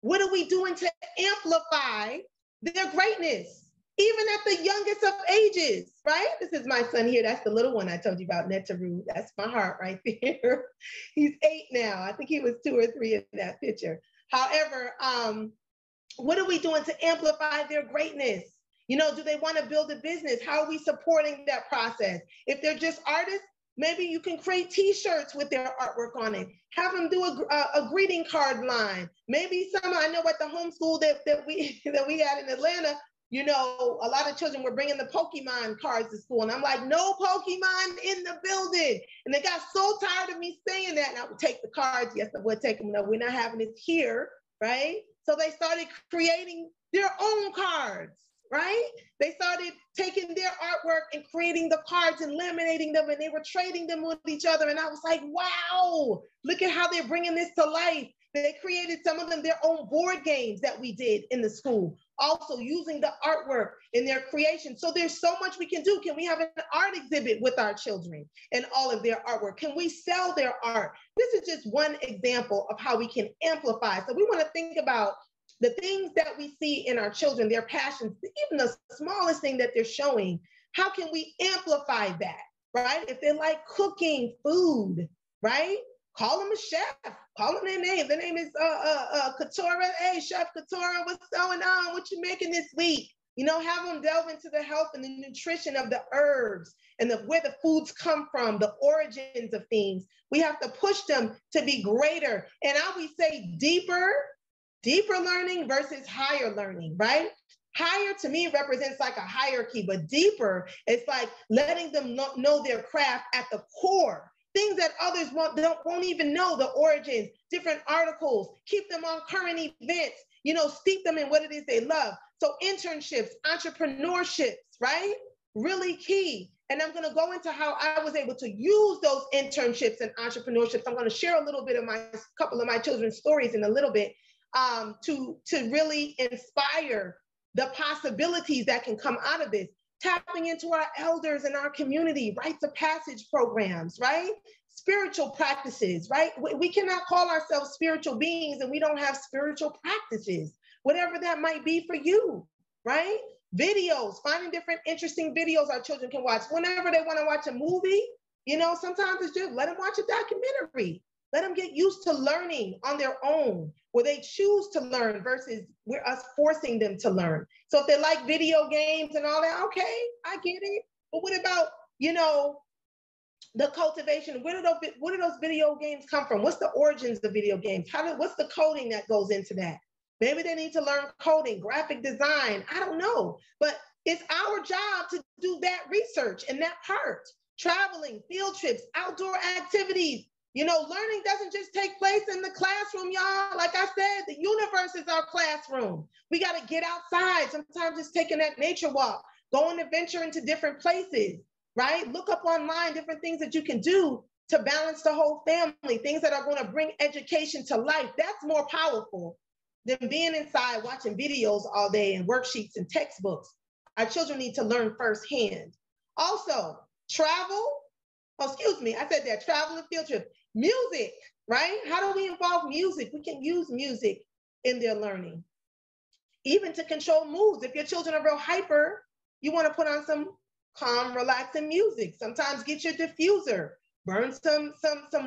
What are we doing to amplify their greatness? Even at the youngest of ages, right? This is my son here. That's the little one I told you about, Netaru. That's my heart right there. He's 8 now. I think he was 2 or 3 in that picture. However, what are we doing to amplify their greatness? Do they want to build a business? How are we supporting that process? If they're just artists, maybe you can create t-shirts with their artwork on it. Have them do a greeting card line. Maybe I know at the homeschool that we had in Atlanta, a lot of children were bringing the Pokemon cards to school. And I'm like, no Pokemon in the building. And they got so tired of me saying that. And I would take the cards. Yes, I would take them. No, we're not having it here, right? So they started creating their own cards, right? They started taking their artwork and creating the cards and laminating them, and they were trading them with each other. And I was like, wow, look at how they're bringing this to life. They created, some of them, their own board games that we did in the school, also using the artwork in their creation. So there's so much we can do. Can we have an art exhibit with our children and all of their artwork? Can we sell their art? This is just one example of how we can amplify. So we want to think about the things that we see in our children, their passions, even the smallest thing that they're showing. How can we amplify that, right? If they like cooking food, right? Call them a chef, call them their name. Their name is Katora. Hey, Chef Katora, what's going on? What you making this week? Have them delve into the health and the nutrition of the herbs and where the foods come from, the origins of things. We have to push them to be greater. And I would say deeper learning versus higher learning, right? Higher to me represents like a hierarchy, but deeper, it's like letting them know their craft at the core. Things that others won't even know, the origins, different articles, keep them on current events, steep them in what it is they love. So internships, entrepreneurships, right? Really key. And I'm gonna go into how I was able to use those internships and entrepreneurships. I'm gonna share a little bit of couple of my children's stories in a little bit to really inspire the possibilities that can come out of this. Tapping into our elders in our community, rites of passage programs, right? Spiritual practices, right? We cannot call ourselves spiritual beings and we don't have spiritual practices, whatever that might be for you, right? Videos, finding different interesting videos our children can watch. Whenever they want to watch a movie, sometimes it's just let them watch a documentary. Let them get used to learning on their own, where they choose to learn versus we're us forcing them to learn. So if they like video games and all that, okay, I get it. But what about, the cultivation. Where do those video games come from? What's the origins of video games? What's the coding that goes into that? Maybe they need to learn coding, graphic design. I don't know. But it's our job to do that research and that part. Traveling, field trips, outdoor activities. You know, learning doesn't just take place in the classroom, y'all. Like I said, the universe is our classroom. We got to get outside. Sometimes just taking that nature walk, going to venture into different places, right? Look up online, different things that you can do to balance the whole family, things that are going to bring education to life. That's more powerful than being inside watching videos all day and worksheets and textbooks. Our children need to learn firsthand. Also, travel. Oh, excuse me, I said that, travel and field trip. Music, right? How do we involve music? We can use music in their learning. Even to control moods. If your children are real hyper, you want to put on some calm, relaxing music. Sometimes get your diffuser, burn some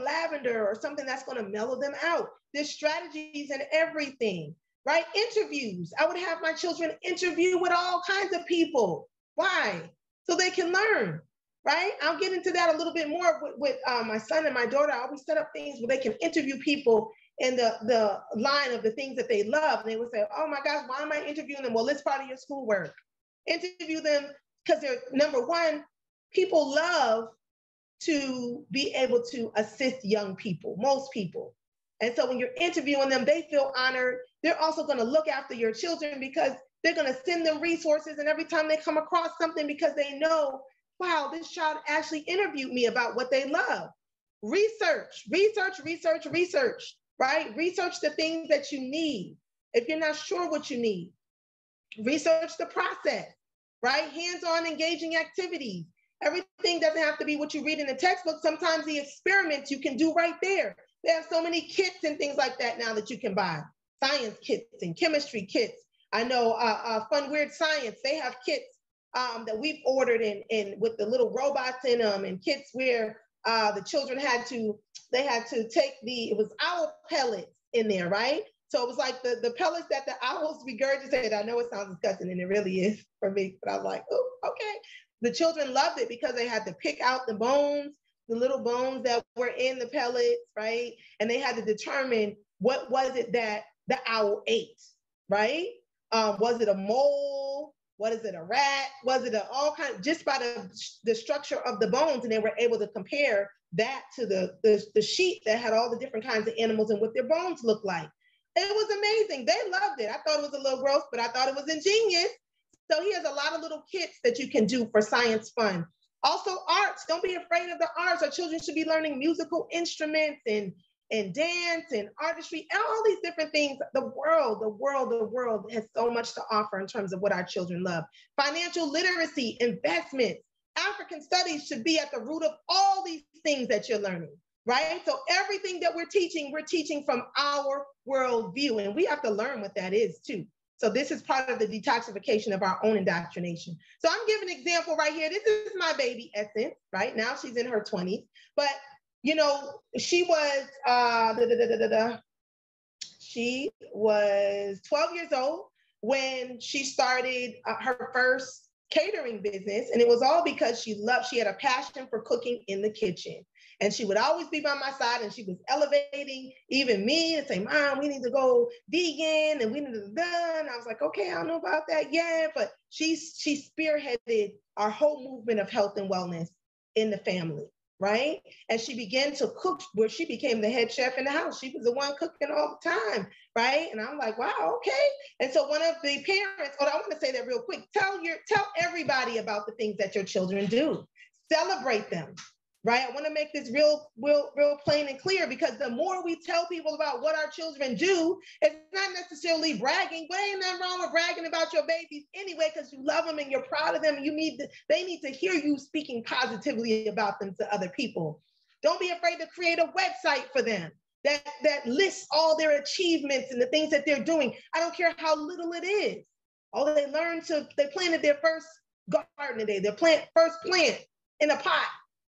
lavender or something that's going to mellow them out. There's strategies in everything, right? Interviews. I would have my children interview with all kinds of people. Why? So they can learn. Right? I'll get into that a little bit more with my son and my daughter. I always set up things where they can interview people in the line of the things that they love. And they would say, oh my gosh, why am I interviewing them? Well, it's part of your schoolwork. Interview them because they're, number one, people love to be able to assist young people, most people. And so when you're interviewing them, they feel honored. They're also going to look after your children because they're going to send them resources. And every time they come across something, because they know, wow, this child actually interviewed me about what they love. Research, right? Research the things that you need. If you're not sure what you need, research the process, right? Hands-on engaging activities. Everything doesn't have to be what you read in the textbook. Sometimes the experiments you can do right there. They have so many kits and things like that now that you can buy. Science kits and chemistry kits. I know Fun Weird Science, they have kits that we've ordered in with the little robots in them, and kits where the children had to take it was owl pellets in there, right? So it was like the pellets that the owls regurgitated. I know it sounds disgusting, and it really is for me, but I was like, oh, okay. The children loved it because they had to pick out the bones, the little bones that were in the pellets, right? And they had to determine what was it that the owl ate, right? Was it a mole? What is it, a rat? Was it all kind, just by the structure of the bones, and they were able to compare that to the sheet that had all the different kinds of animals and what their bones looked like. It was amazing. They loved it. I thought it was a little gross, but I thought it was ingenious. So he has a lot of little kits that you can do for science fun. Also arts, don't be afraid of the arts. Our children should be learning musical instruments and dance and artistry and all these different things. The world has so much to offer in terms of what our children love. Financial literacy, investments, African studies should be at the root of all these things that you're learning, right? So everything that we're teaching from our worldview, and we have to learn what that is too. So this is part of the detoxification of our own indoctrination. So I'm giving an example right here. This is my baby Essence, right? Now she's in her 20s, but you know, she was 12 years old when she started her first catering business. And it was all because she had a passion for cooking in the kitchen. And she would always be by my side, and she was elevating even me and say, Mom, we need to go vegan and we need to do that. And I was like, okay, I don't know about that yet. But she spearheaded our whole movement of health and wellness in the family. Right? And she began to cook where she became the head chef in the house. She was the one cooking all the time, right? And I'm like, wow, okay. And so one of the parents, I want to say that real quick. Tell everybody about the things that your children do. Celebrate them, right? I want to make this real plain and clear, because the more we tell people about what our children do, it's not necessarily bragging, but ain't nothing wrong with bragging about your babies anyway, because you love them and you're proud of them. And they need to hear you speaking positively about them to other people. Don't be afraid to create a website for them that lists all their achievements and the things that they're doing. I don't care how little it is. Although they planted their first garden today, their first plant in a pot.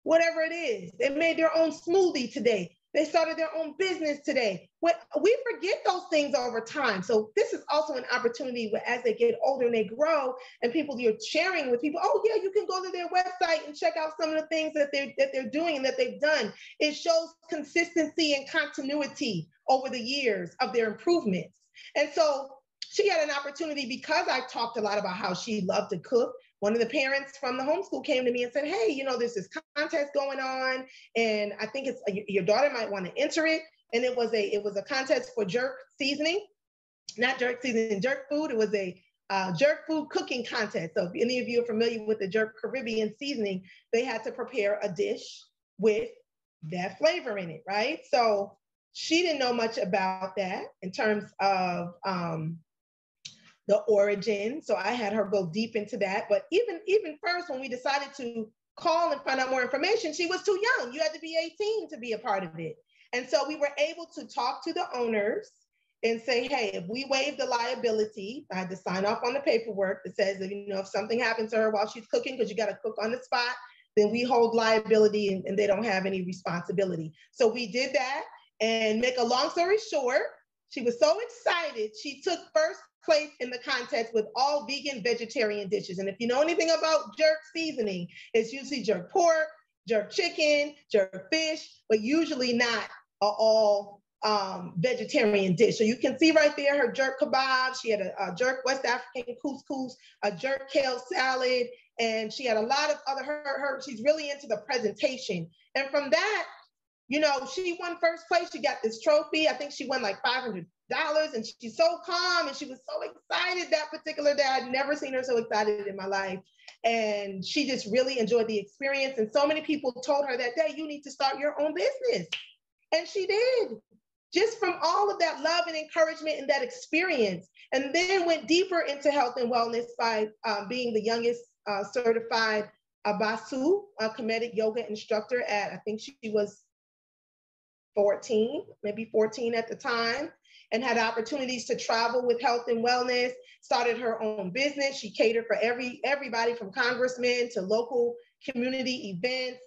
Whatever it is, they made their own smoothie today. They started their own business today. We forget those things over time. So this is also an opportunity where as they get older and they grow and people, you're sharing with people, oh yeah, you can go to their website and check out some of the things that they're doing and that they've done. It shows consistency and continuity over the years of their improvements. And so she had an opportunity because I talked a lot about how she loved to cook. One of the parents from the homeschool came to me and said, hey, you know, there's this contest going on, and I think it's your daughter might want to enter it. And it was a contest for jerk seasoning, not jerk seasoning, jerk food. It was a jerk food cooking contest. So if any of you are familiar with the jerk Caribbean seasoning, they had to prepare a dish with that flavor in it, right? So she didn't know much about that in terms of the origin. So I had her go deep into that. But even first, when we decided to call and find out more information, she was too young. You had to be 18 to be a part of it. And so we were able to talk to the owners and say, hey, if we waive the liability, I had to sign off on the paperwork that says that, you know, if something happens to her while she's cooking, because you got to cook on the spot, then we hold liability and they don't have any responsibility. So we did that, and make a long story short, she was so excited. She took first place in the contest with all vegan vegetarian dishes. And if you know anything about jerk seasoning, it's usually jerk pork, jerk chicken, jerk fish, but usually not all vegetarian dish. So you can see right there her jerk kebab. She had a jerk West African couscous, a jerk kale salad, and she had a lot of other she's really into the presentation. And from that, you know, she won first place. She got this trophy. I think she won like $500, and she's so calm and she was so excited that particular day. I'd never seen her so excited in my life. And she just really enjoyed the experience. And so many people told her that day, you need to start your own business. And she did, just from all of that love and encouragement and that experience. And then went deeper into health and wellness by being the youngest certified Basu, a Kemetic yoga instructor at, I think she was 14, maybe 14 at the time, and had opportunities to travel with health and wellness, started her own business. She catered for everybody from congressmen to local community events,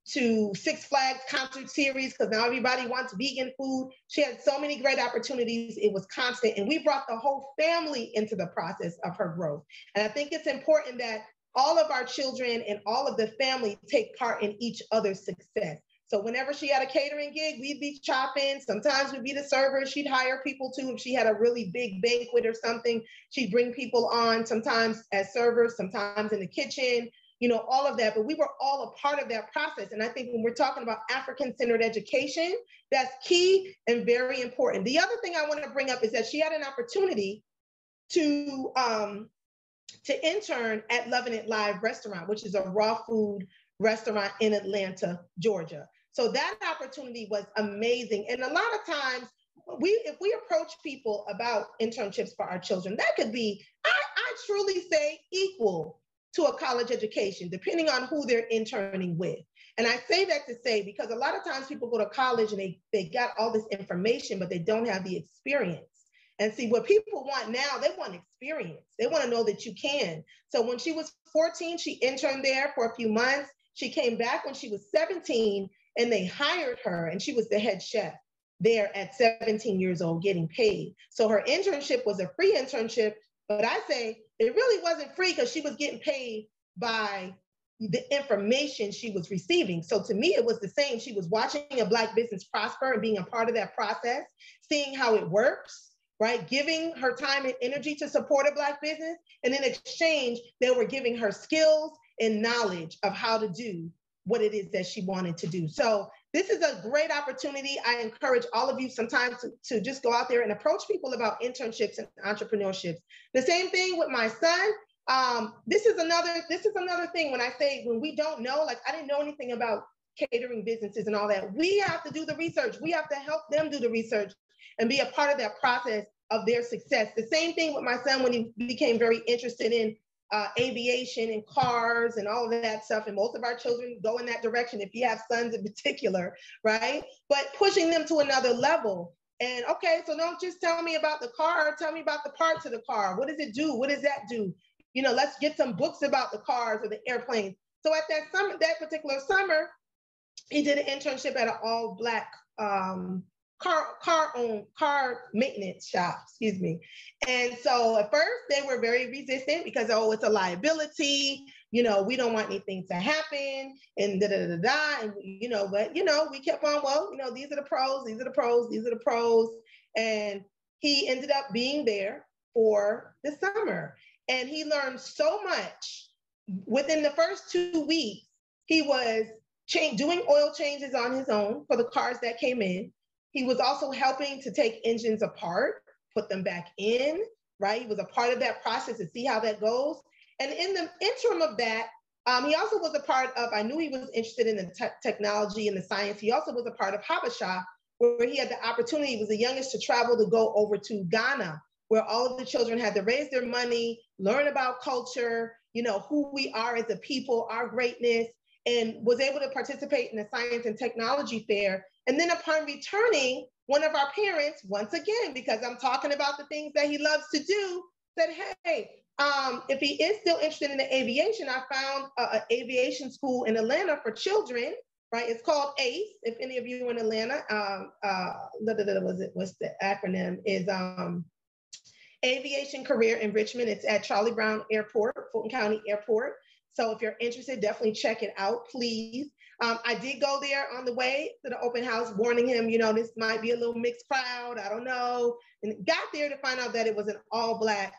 to Six Flags concert series, because now everybody wants vegan food. She had so many great opportunities. It was constant. And we brought the whole family into the process of her growth. And I think it's important that all of our children and all of the family take part in each other's success. So whenever she had a catering gig, we'd be chopping. Sometimes we'd be the server. She'd hire people too. If she had a really big banquet or something, she'd bring people on, sometimes as servers, sometimes in the kitchen, you know, all of that. But we were all a part of that process. And I think when we're talking about African-centered education, that's key and very important. The other thing I want to bring up is that she had an opportunity to intern at Lovin' It Live restaurant, which is a raw food restaurant in Atlanta, Georgia. So that opportunity was amazing. And a lot of times, if we approach people about internships for our children, that could be, I truly say, equal to a college education, depending on who they're interning with. And I say that to say, because a lot of times people go to college and they got all this information, but they don't have the experience. And see, what people want now, they want experience. They want to know that you can. So when she was 14, she interned there for a few months. She came back when she was 17, and they hired her, and she was the head chef there at 17 years old getting paid. So her internship was a free internship, but I say it really wasn't free because she was getting paid by the information she was receiving. So to me, it was the same. She was watching a Black business prosper and being a part of that process, seeing how it works, right? Giving her time and energy to support a Black business. And in exchange, they were giving her skills and knowledge of how to do what it is that she wanted to do. So this is a great opportunity. I encourage all of you sometimes to just go out there and approach people about internships and entrepreneurships. The same thing with my son. This is another thing when I say, when we don't know, like I didn't know anything about catering businesses and all that. We have to do the research. We have to help them do the research and be a part of that process of their success. The same thing with my son when he became very interested in aviation and cars and all of that stuff. And most of our children go in that direction, if you have sons in particular, right? But pushing them to another level. And okay, so don't just tell me about the car, tell me about the parts of the car. What does it do? What does that do? You know, let's get some books about the cars or the airplanes. So at that particular summer, he did an internship at an all Black car maintenance shop, excuse me. And so at first they were very resistant because, oh, it's a liability, we don't want anything to happen, and and but we kept on, well, these are the pros, these are the pros, these are the pros. And he ended up being there for the summer, and he learned so much. Within the first 2 weeks, he was doing oil changes on his own for the cars that came in. He was also helping to take engines apart, put them back in, right? He was a part of that process to see how that goes. And in the interim of that, he also was a part of, I knew he was interested in the technology and the science. He also was a part of Habesha, where he had the opportunity, he was the youngest to travel to go over to Ghana, where all of the children had to raise their money, learn about culture, who we are as a people, our greatness, and was able to participate in the science and technology fair. And then upon returning, one of our parents, once again, because I'm talking about the things that he loves to do, said, hey, if he is still interested in the aviation, I found an aviation school in Atlanta for children, right? It's called ACE. If any of you in Atlanta, what's the acronym? Is Aviation Career Enrichment. It's at Charlie Brown Airport, Fulton County Airport. So if you're interested, definitely check it out, please. I did go there on the way to the open house, warning him, this might be a little mixed crowd, I don't know. And got there to find out that it was an all Black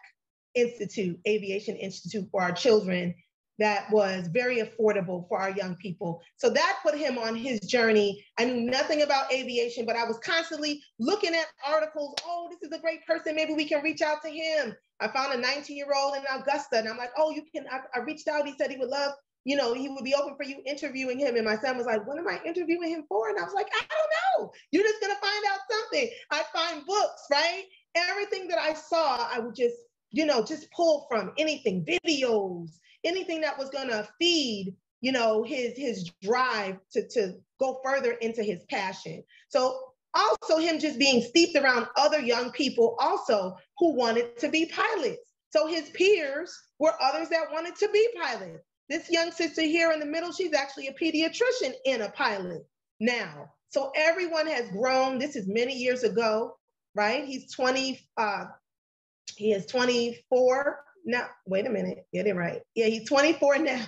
institute, aviation institute for our children, that was very affordable for our young people. So that put him on his journey. I knew nothing about aviation, but I was constantly looking at articles. Oh, this is a great person. Maybe we can reach out to him. I found a 19-year-old in Augusta, and I'm like, oh, you can, I reached out. He said he would love, he would be open for you interviewing him. And my son was like, what am I interviewing him for? And I was like, I don't know. You're just gonna find out something. I find books, right? Everything that I saw, I would just, just pull from anything, videos, anything that was gonna feed, his drive to go further into his passion. So also him just being steeped around other young people also who wanted to be pilots. So his peers were others that wanted to be pilots. This young sister here in the middle, she's actually a pediatrician and a pilot now. So everyone has grown. This is many years ago, right? He is 24 now. Wait a minute, get it right. Yeah, he's 24 now.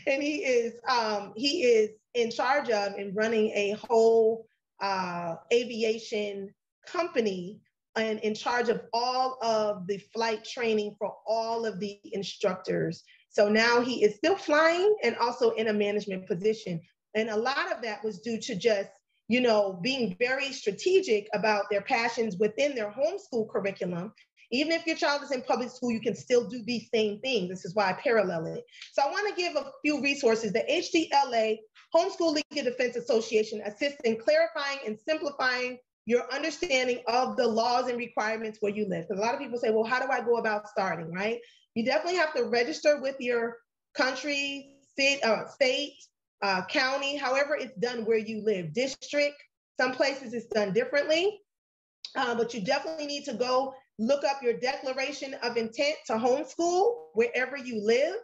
And he is in charge of and running a whole aviation company, and in charge of all of the flight training for all of the instructors. So now he is still flying and also in a management position. And a lot of that was due to just, being very strategic about their passions within their homeschool curriculum. Even if your child is in public school, you can still do these same things. This is why I parallel it. So I want to give a few resources. The Hdla, Homeschool Legal Defense Association, assists in clarifying and simplifying your understanding of the laws and requirements where you live. Because a lot of people say, well, how do I go about starting, right? You definitely have to register with your country, state, county, however it's done where you live, district. Some places it's done differently, but you definitely need to go look up your declaration of intent to homeschool wherever you live,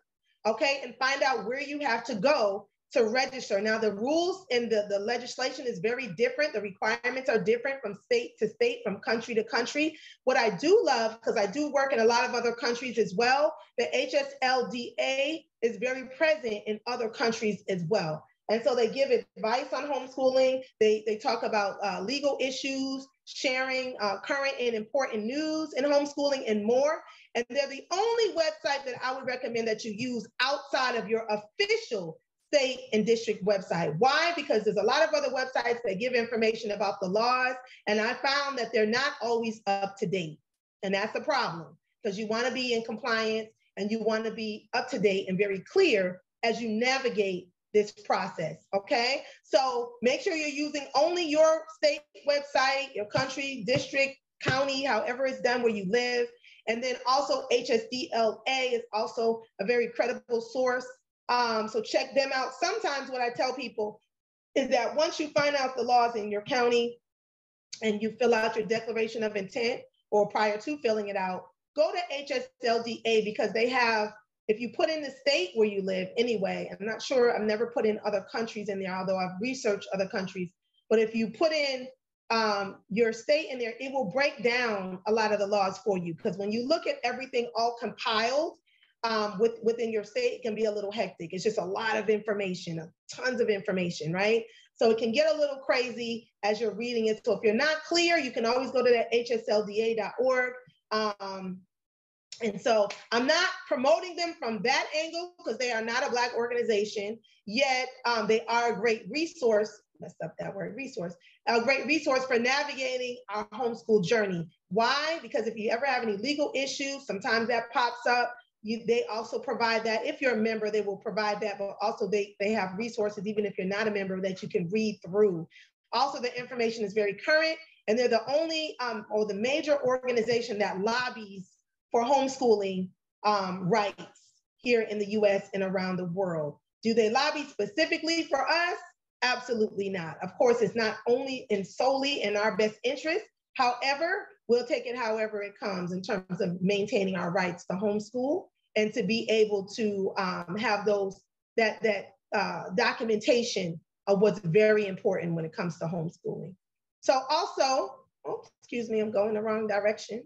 okay, and find out where you have to go to register. Now, the rules and the legislation is very different. The requirements are different from state to state, from country to country. What I do love, because I do work in a lot of other countries as well, the HSLDA is very present in other countries as well. And so they give advice on homeschooling. They talk about legal issues, sharing current and important news in homeschooling and more. And they're the only website that I would recommend that you use outside of your official state and district website. Why? Because there's a lot of other websites that give information about the laws, and I found that they're not always up to date. And that's a problem, because you want to be in compliance and you want to be up to date and very clear as you navigate this process, okay? So make sure you're using only your state website, your country, district, county, however it's done where you live. And then also HSDLA is also a very credible source. So check them out. Sometimes what I tell people is that once you find out the laws in your county and you fill out your declaration of intent, or prior to filling it out, go to HSLDA, because they have If you put in the state where you live anyway, I'm not sure, I've never put in other countries in there, although I've researched other countries, but if you put in your state in there, it will break down a lot of the laws for you. Because when you look at everything all compiled within your state, it can be a little hectic. It's just a lot of information, tons of information, right? So it can get a little crazy as you're reading it. So if you're not clear, you can always go to the hslda.org. And so I'm not promoting them from that angle because they are not a Black organization, yet they are a great resource, messed up that word, resource, a great resource for navigating our homeschool journey. Why? Because if you ever have any legal issues, sometimes that pops up. They also provide that. If you're a member, they will provide that, but also they have resources, even if you're not a member, that you can read through. Also, the information is very current, and they're the only or the major organization that lobbies for homeschooling rights here in the US and around the world. Do they lobby specifically for us? Absolutely not. Of course, it's not only and solely in our best interest. However, we'll take it however it comes in terms of maintaining our rights to homeschool and to be able to have that documentation of what's very important when it comes to homeschooling. So also, oh, excuse me, I'm going the wrong direction.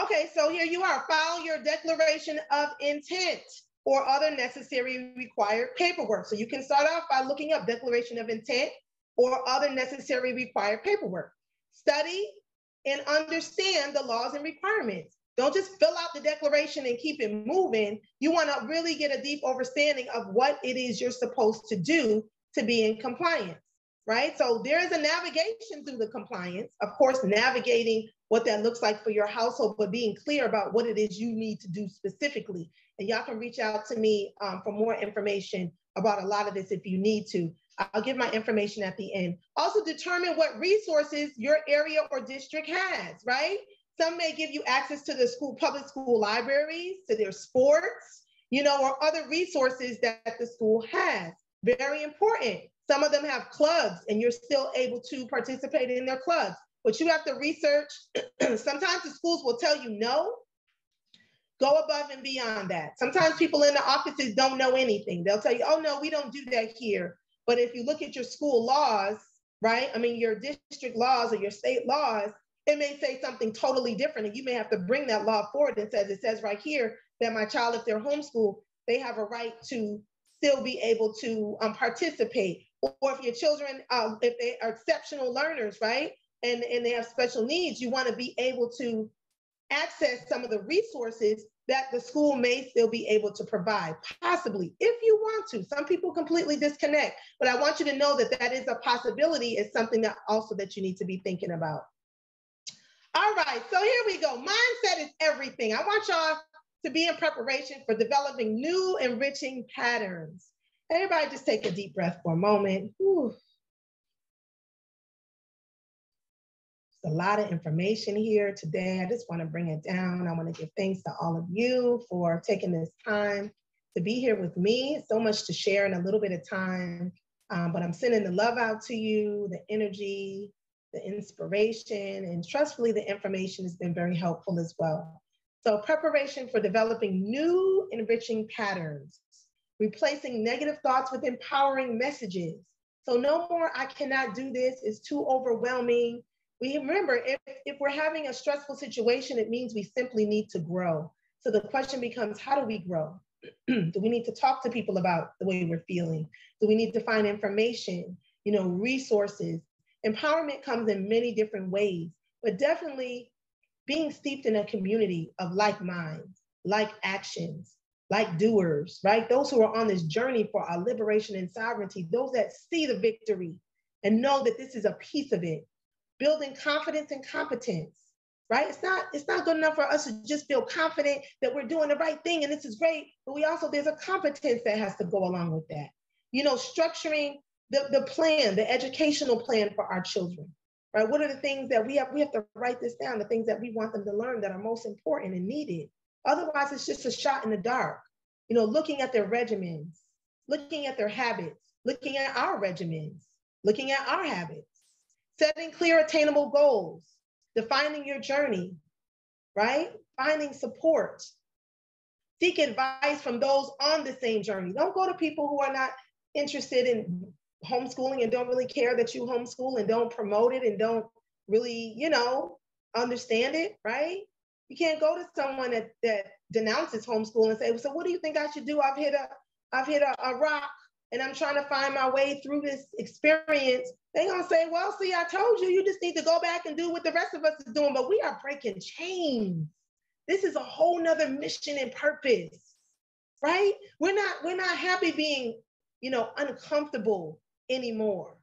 Okay, so here you are, file your declaration of intent or other necessary required paperwork. So you can start off by looking up declaration of intent or other necessary required paperwork. Study and understand the laws and requirements. Don't just fill out the declaration and keep it moving. You want to really get a deep understanding of what it is you're supposed to do to be in compliance, right? So there is a navigation through the compliance, of course, navigating what that looks like for your household, but being clear about what it is you need to do specifically. And y'all can reach out to me for more information about a lot of this if you need to. I'll give my information at the end. Also determine what resources your area or district has, right? Some may give you access to the public school libraries, to their sports, or other resources that the school has. Very important. Some of them have clubs and you're still able to participate in their clubs, but you have to research. Sometimes the schools will tell you no. Go above and beyond that. Sometimes people in the offices don't know anything. They'll tell you, oh no, we don't do that here. But if you look at your school laws, right? I mean, your district laws or your state laws, it may say something totally different. And you may have to bring that law forward and it says right here that my child, if they're homeschooled, they have a right to still be able to participate. Or if your children, if they are exceptional learners, right? And they have special needs, you want to be able to access some of the resources that the school may still be able to provide, possibly, if you want to. Some people completely disconnect, but I want you to know that that is a possibility. It's something that also that you need to be thinking about. All right, so here we go. Mindset is everything. I want y'all to be in preparation for developing new enriching patterns. Everybody just take a deep breath for a moment. Whew. A lot of information here today. I just want to bring it down. I want to give thanks to all of you for taking this time to be here with me. So much to share in a little bit of time, but I'm sending the love out to you, the energy, the inspiration, and trustfully, the information has been very helpful as well. So preparation for developing new enriching patterns, replacing negative thoughts with empowering messages. So no more, I cannot do this, it's too overwhelming. We remember, if we're having a stressful situation, it means we simply need to grow. So the question becomes, how do we grow? Do we need to talk to people about the way we're feeling? Do we need to find information, resources? Empowerment comes in many different ways, but definitely being steeped in a community of like minds, like actions, like doers, right? Those who are on this journey for our liberation and sovereignty, those that see the victory and know that this is a piece of it. Building confidence and competence, right? It's not good enough for us to just feel confident that we're doing the right thing and this is great, but there's a competence that has to go along with that. Structuring the plan, the educational plan for our children, right? What are the things that we have to write this down, the things that we want them to learn that are most important and needed. Otherwise, it's just a shot in the dark. Looking at their regimens, looking at their habits, looking at our regimens, looking at our habits. Setting clear, attainable goals, defining your journey, right? Finding support, Seek advice from those on the same journey. Don't go to people who are not interested in homeschooling and don't really care that you homeschool and don't promote it and don't really, understand it, right? You can't go to someone that denounces homeschool and say, so what do you think I should do? I've hit a rock and I'm trying to find my way through this experience. They're gonna say, well, see, I told you, you just need to go back and do what the rest of us is doing, but we are breaking chains. This is a whole nother mission and purpose, right? We're not happy being, uncomfortable anymore.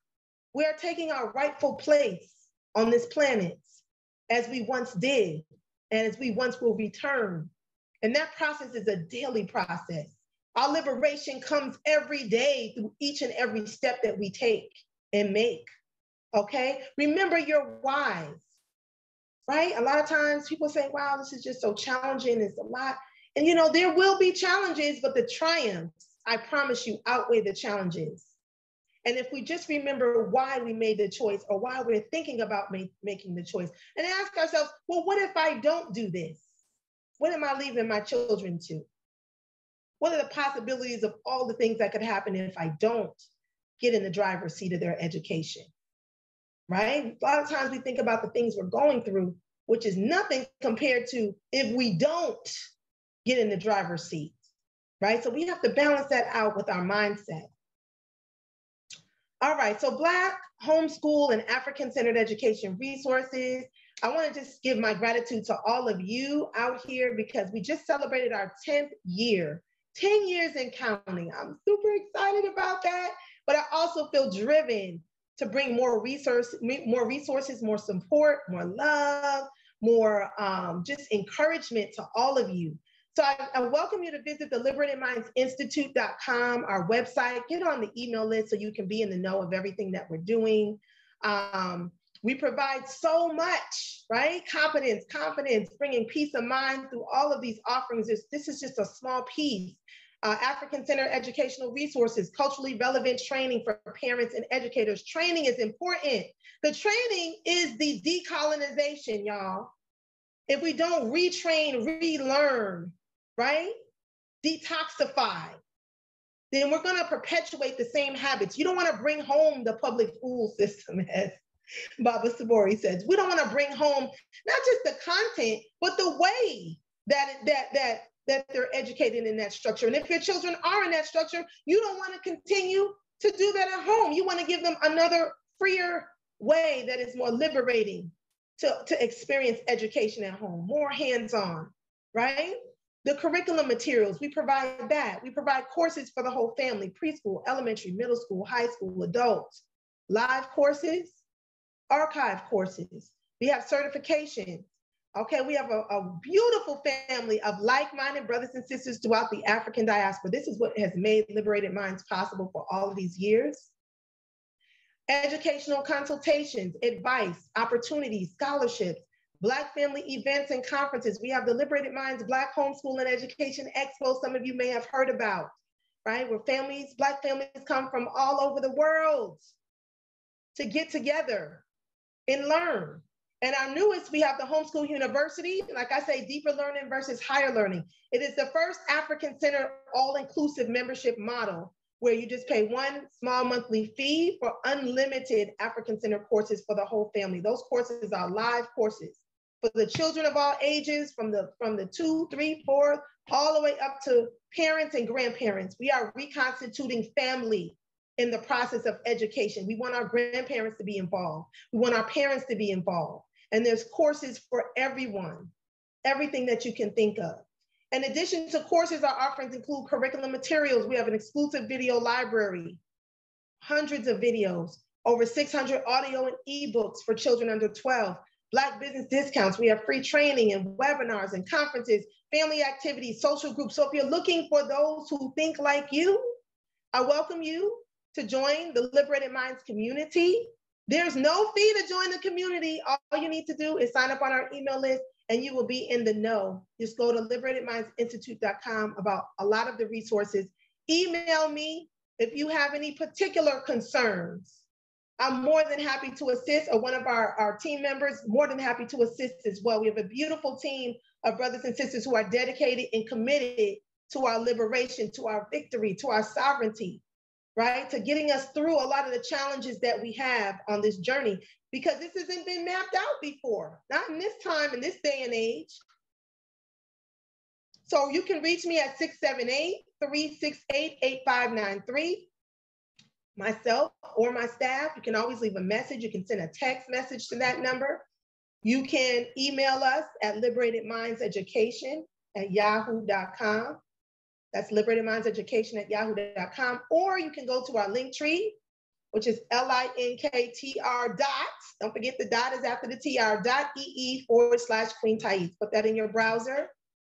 We are taking our rightful place on this planet as we once did and as we once will return. And that process is a daily process. Our liberation comes every day through each and every step that we take and make, okay? Remember your whys, right? A lot of times people say, wow, this is just so challenging, it's a lot. And there will be challenges, but the triumphs, I promise you, outweigh the challenges. And if we just remember why we made the choice or why we're thinking about making the choice and ask ourselves, well, what if I don't do this? What am I leaving my children to? What are the possibilities of all the things that could happen if I don't get in the driver's seat of their education, right? A lot of times we think about the things we're going through, which is nothing compared to if we don't get in the driver's seat, right? So we have to balance that out with our mindset. All right, so Black homeschool and African-centered education resources. I want to just give my gratitude to all of you out here because we just celebrated our 10th year, 10 years and counting. I'm super excited about that, but I also feel driven to bring more resources, more support, more love, more just encouragement to all of you. So I welcome you to visit the LiberatedMindsInstitute.com, our website. Get on the email list so you can be in the know of everything that we're doing. We provide so much, right? Confidence, bringing peace of mind through all of these offerings. This is just a small piece. African-centered educational resources, culturally relevant training for parents and educators. Training is important. The training is the decolonization, y'all. If we don't retrain, relearn, right? Detoxify, then we're gonna perpetuate the same habits. You don't wanna bring home the public school system, as Baba Sabori says. We don't wanna bring home not just the content, but the way that they're educated in that structure. And if your children are in that structure, you don't wanna continue to do that at home. You wanna give them another freer way that is more liberating to experience education at home, more hands-on, right? The curriculum materials, we provide that. We provide courses for the whole family, preschool, elementary, middle school, high school, adults, live courses, archive courses. We have certifications. Okay, we have a beautiful family of like-minded brothers and sisters throughout the African diaspora. This is what has made Liberated Minds possible for all of these years. Educational consultations, advice, opportunities, scholarships, Black family events and conferences. We have the Liberated Minds Black Homeschool and Education Expo, some of you may have heard about, right? Where Black families come from all over the world to get together and learn. And our newest, we have the Homeschool University. Like I say, deeper learning versus higher learning. It is the first African-centered all-inclusive membership model where you just pay one small monthly fee for unlimited African-centered courses for the whole family. Those courses are live courses for the children of all ages, from the 2, 3, 4, all the way up to parents and grandparents. We are reconstituting family in the process of education. We want our grandparents to be involved. We want our parents to be involved. And there's courses for everyone, everything that you can think of. In addition to courses, our offerings include curriculum materials. We have an exclusive video library, hundreds of videos, over 600 audio and ebooks for children under 12, Black business discounts. We have free training and webinars and conferences, family activities, social groups. So if you're looking for those who think like you, I welcome you to join the Liberated Minds community. There's no fee to join the community. All you need to do is sign up on our email list and you will be in the know. Just go to LiberatedMindsInstitute.com about a lot of the resources. Email me if you have any particular concerns. I'm more than happy to assist, or one of our team members, more than happy to assist as well. We have a beautiful team of brothers and sisters who are dedicated and committed to our liberation, to our victory, to our sovereignty, right? To getting us through a lot of the challenges that we have on this journey, because this hasn't been mapped out before, not in this time, in this day and age. So you can reach me at 678-368-8593. Myself or my staff. You can always leave a message. You can send a text message to that number. You can email us at liberatedmindseducation@yahoo.com. That's liberatedmindseducation@yahoo.com. Or you can go to our link tree, which is linktr . Don't forget the dot is after the tr.ee/Queen Taese. Put that in your browser,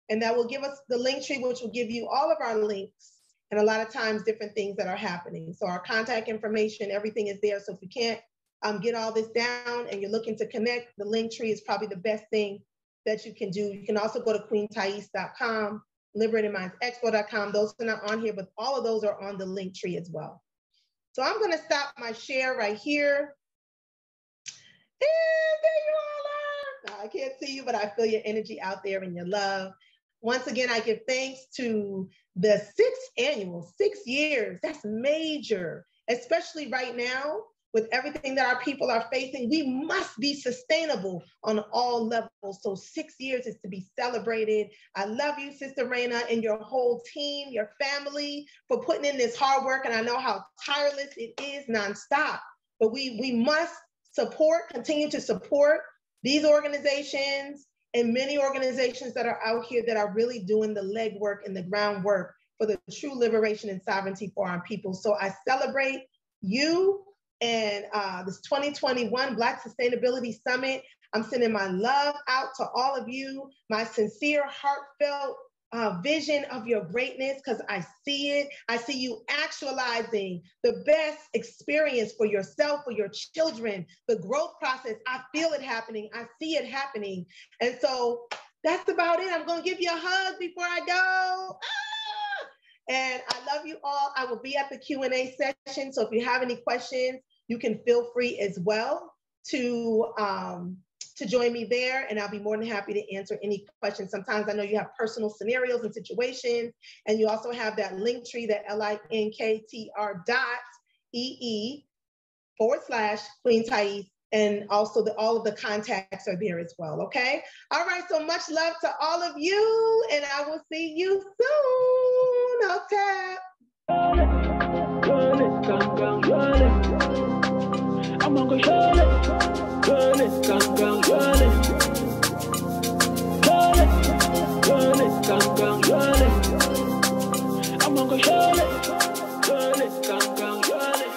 and that will give us the link tree, which will give you all of our links and a lot of times different things that are happening. So our contact information, everything is there. So if you can't get all this down and you're looking to connect, the link tree is probably the best thing that you can do. You can also go to queentaese.com, liberatedmindsexpo.com. Those are not on here, but all of those are on the link tree as well. So I'm gonna stop my share right here. And there you all are. Now, I can't see you, but I feel your energy out there and your love. Once again, I give thanks to the 6th annual, 6 years. That's major, especially right now with everything that our people are facing. We must be sustainable on all levels. So 6 years is to be celebrated. I love you, Sister Raina, and your whole team, your family, for putting in this hard work. And I know how tireless it is nonstop, but we must support, continue to support these organizations and many organizations that are out here that are really doing the legwork and the groundwork for the true liberation and sovereignty for our people. So I celebrate you and this 2021 Black Sustainability Summit. I'm sending my love out to all of you, my sincere, heartfelt vision of your greatness, because I see it. I see you actualizing the best experience for yourself, for your children, the growth process. I feel it happening. I see it happening. And so that's about it. I'm going to give you a hug before I go. And I love you all. I will be at the Q&A session. So if you have any questions, you can feel free as well to join me there, and I'll be more than happy to answer any questions. Sometimes I know you have personal scenarios and situations, and you also have that link tree, that linktr.ee/Queen Taese, and also all of the contacts are there as well, okay? All right, so much love to all of you, and I will see you soon. I'll tap. I'm gonna go show it. Girl, it, gang, gang, girl, it. Girl, it, gang, gang, girl, it. I'm gonna go show it. Girl, it, gang, gang, girl, it.